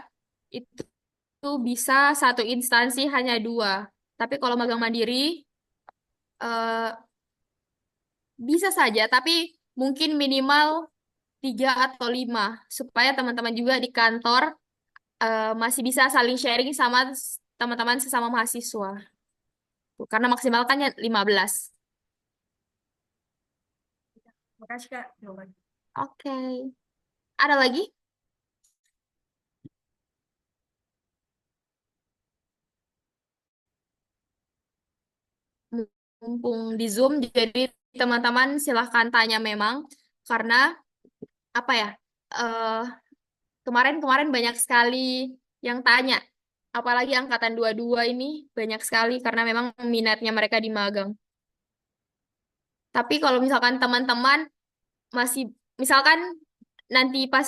itu bisa 1 instansi hanya 2. Tapi kalau magang mandiri eh, bisa saja, tapi mungkin minimal 3 atau 5 supaya teman-teman juga di kantor masih bisa saling sharing sama teman-teman sesama mahasiswa. Tuh, karena maksimal kan 15. Terima kasih, Kak. Jawabannya. Oke. Ada lagi? Mumpung di Zoom, jadi teman-teman silahkan tanya memang, karena apa ya, kemarin banyak sekali yang tanya, apalagi angkatan 22 ini banyak sekali karena memang minatnya mereka di magang. Tapi kalau misalkan teman-teman masih, misalkan nanti pas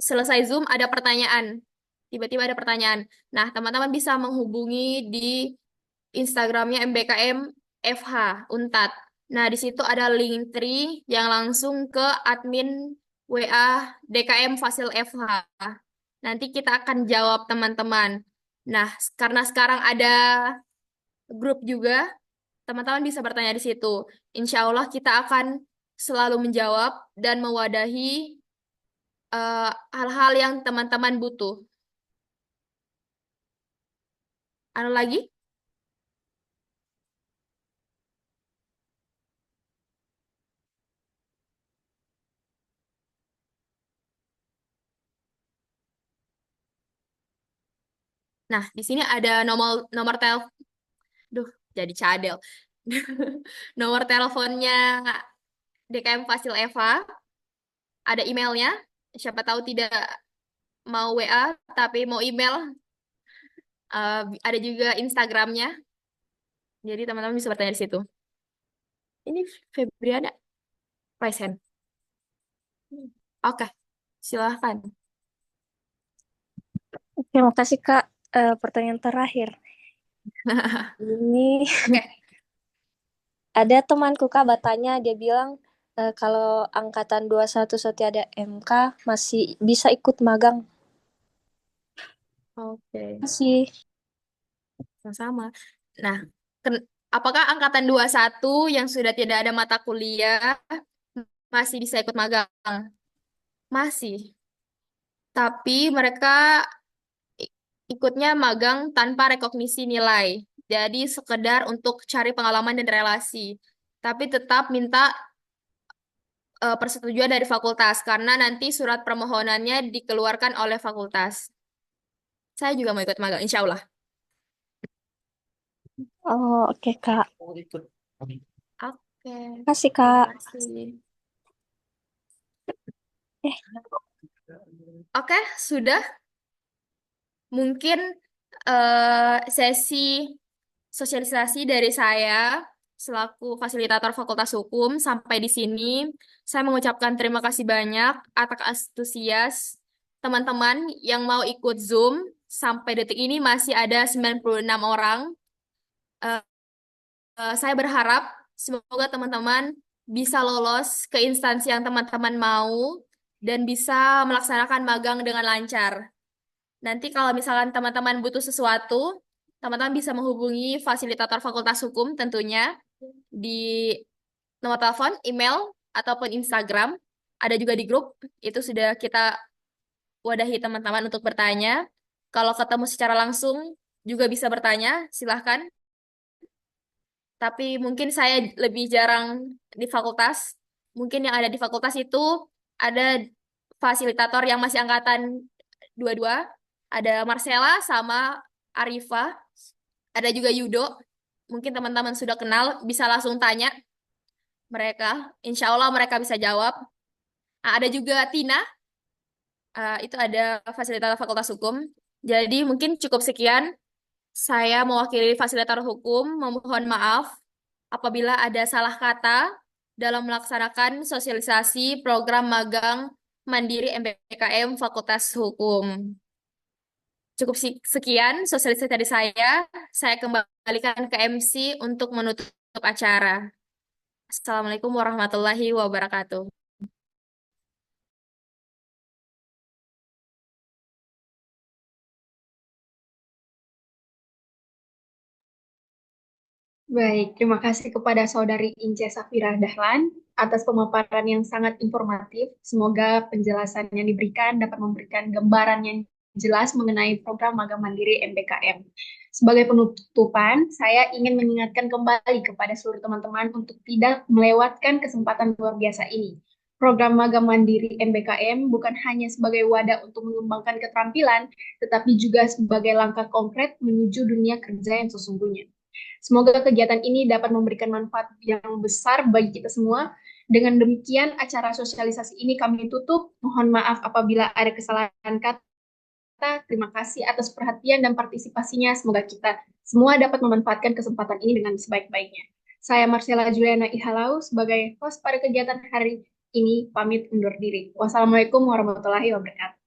selesai Zoom ada pertanyaan, tiba-tiba ada pertanyaan. Nah, teman-teman bisa menghubungi di Instagramnya MBKM FH Untat. Nah, di situ ada link tree yang langsung ke admin WA DKM Fasil FH. Nanti kita akan jawab teman-teman. Nah, karena sekarang ada grup juga, teman-teman bisa bertanya di situ. Insya Allah kita akan selalu menjawab dan mewadahi hal-hal yang teman-teman butuh. Anu lagi? Nah, di sini ada nomor telepon. Duh, jadi cadel. Nomor teleponnya DKM Fasil Eva. Ada emailnya. Siapa tahu tidak mau WA, tapi mau email. Ada juga Instagramnya. Jadi teman-teman bisa bertanya di situ. Ini Febriana present. Oke, silahkan. Oke, makasih Kak. Pertanyaan terakhir. Ini ada temanku Kak bertanya, dia bilang kalau angkatan 21 Setiada MK masih bisa ikut magang. Oke. Masih. Sama-sama. Nah, apakah angkatan 21 yang sudah tidak ada mata kuliah masih bisa ikut magang? Masih. Tapi mereka ikutnya magang tanpa rekognisi nilai. Jadi sekedar untuk cari pengalaman dan relasi. Tapi tetap minta persetujuan dari fakultas karena nanti surat permohonannya dikeluarkan oleh fakultas. Saya juga mau ikut magang, insya Allah. Oh, oke Kak. Oke. Makasih Kak. Oke, sudah. Mungkin sesi sosialisasi dari saya selaku fasilitator Fakultas Hukum sampai di sini. Saya mengucapkan terima kasih banyak atas antusias teman-teman yang mau ikut Zoom. Sampai detik ini masih ada 96 orang. Saya berharap semoga teman-teman bisa lolos ke instansi yang teman-teman mau dan bisa melaksanakan magang dengan lancar. Nanti kalau misalkan teman-teman butuh sesuatu, teman-teman bisa menghubungi fasilitator Fakultas Hukum tentunya di nomor telepon, email, ataupun Instagram. Ada juga di grup, itu sudah kita wadahi teman-teman untuk bertanya. Kalau ketemu secara langsung juga bisa bertanya, silahkan. Tapi mungkin saya lebih jarang di fakultas. Mungkin yang ada di fakultas itu ada fasilitator yang masih angkatan 22. Ada Marcella sama Arifa. Ada juga Yudo. Mungkin teman-teman sudah kenal, bisa langsung tanya mereka. Insya Allah mereka bisa jawab. Nah, ada juga Tina. Itu ada fasilitator Fakultas Hukum. Jadi mungkin cukup sekian. Saya mewakili fasilitator hukum, memohon maaf apabila ada salah kata dalam melaksanakan sosialisasi program magang Mandiri MBKM Fakultas Hukum. Cukup sekian sosialisasi dari saya. Saya kembalikan ke MC untuk menutup acara. Assalamualaikum warahmatullahi wabarakatuh. Baik, terima kasih kepada Saudari Ince Safira Dahlan atas pemaparan yang sangat informatif. Semoga penjelasan yang diberikan dapat memberikan gambaran yang jelas mengenai program magang mandiri MBKM. Sebagai penutupan, saya ingin mengingatkan kembali kepada seluruh teman-teman untuk tidak melewatkan kesempatan luar biasa ini. Program magang mandiri MBKM bukan hanya sebagai wadah untuk mengembangkan keterampilan, tetapi juga sebagai langkah konkret menuju dunia kerja yang sesungguhnya. Semoga kegiatan ini dapat memberikan manfaat yang besar bagi kita semua. Dengan demikian, acara sosialisasi ini kami tutup. Mohon maaf apabila ada kesalahan kata. Terima kasih atas perhatian dan partisipasinya. Semoga kita semua dapat memanfaatkan kesempatan ini dengan sebaik-baiknya. Saya Marcella Juliana Ihalau sebagai host pada kegiatan hari ini pamit undur diri. Wassalamualaikum warahmatullahi wabarakatuh.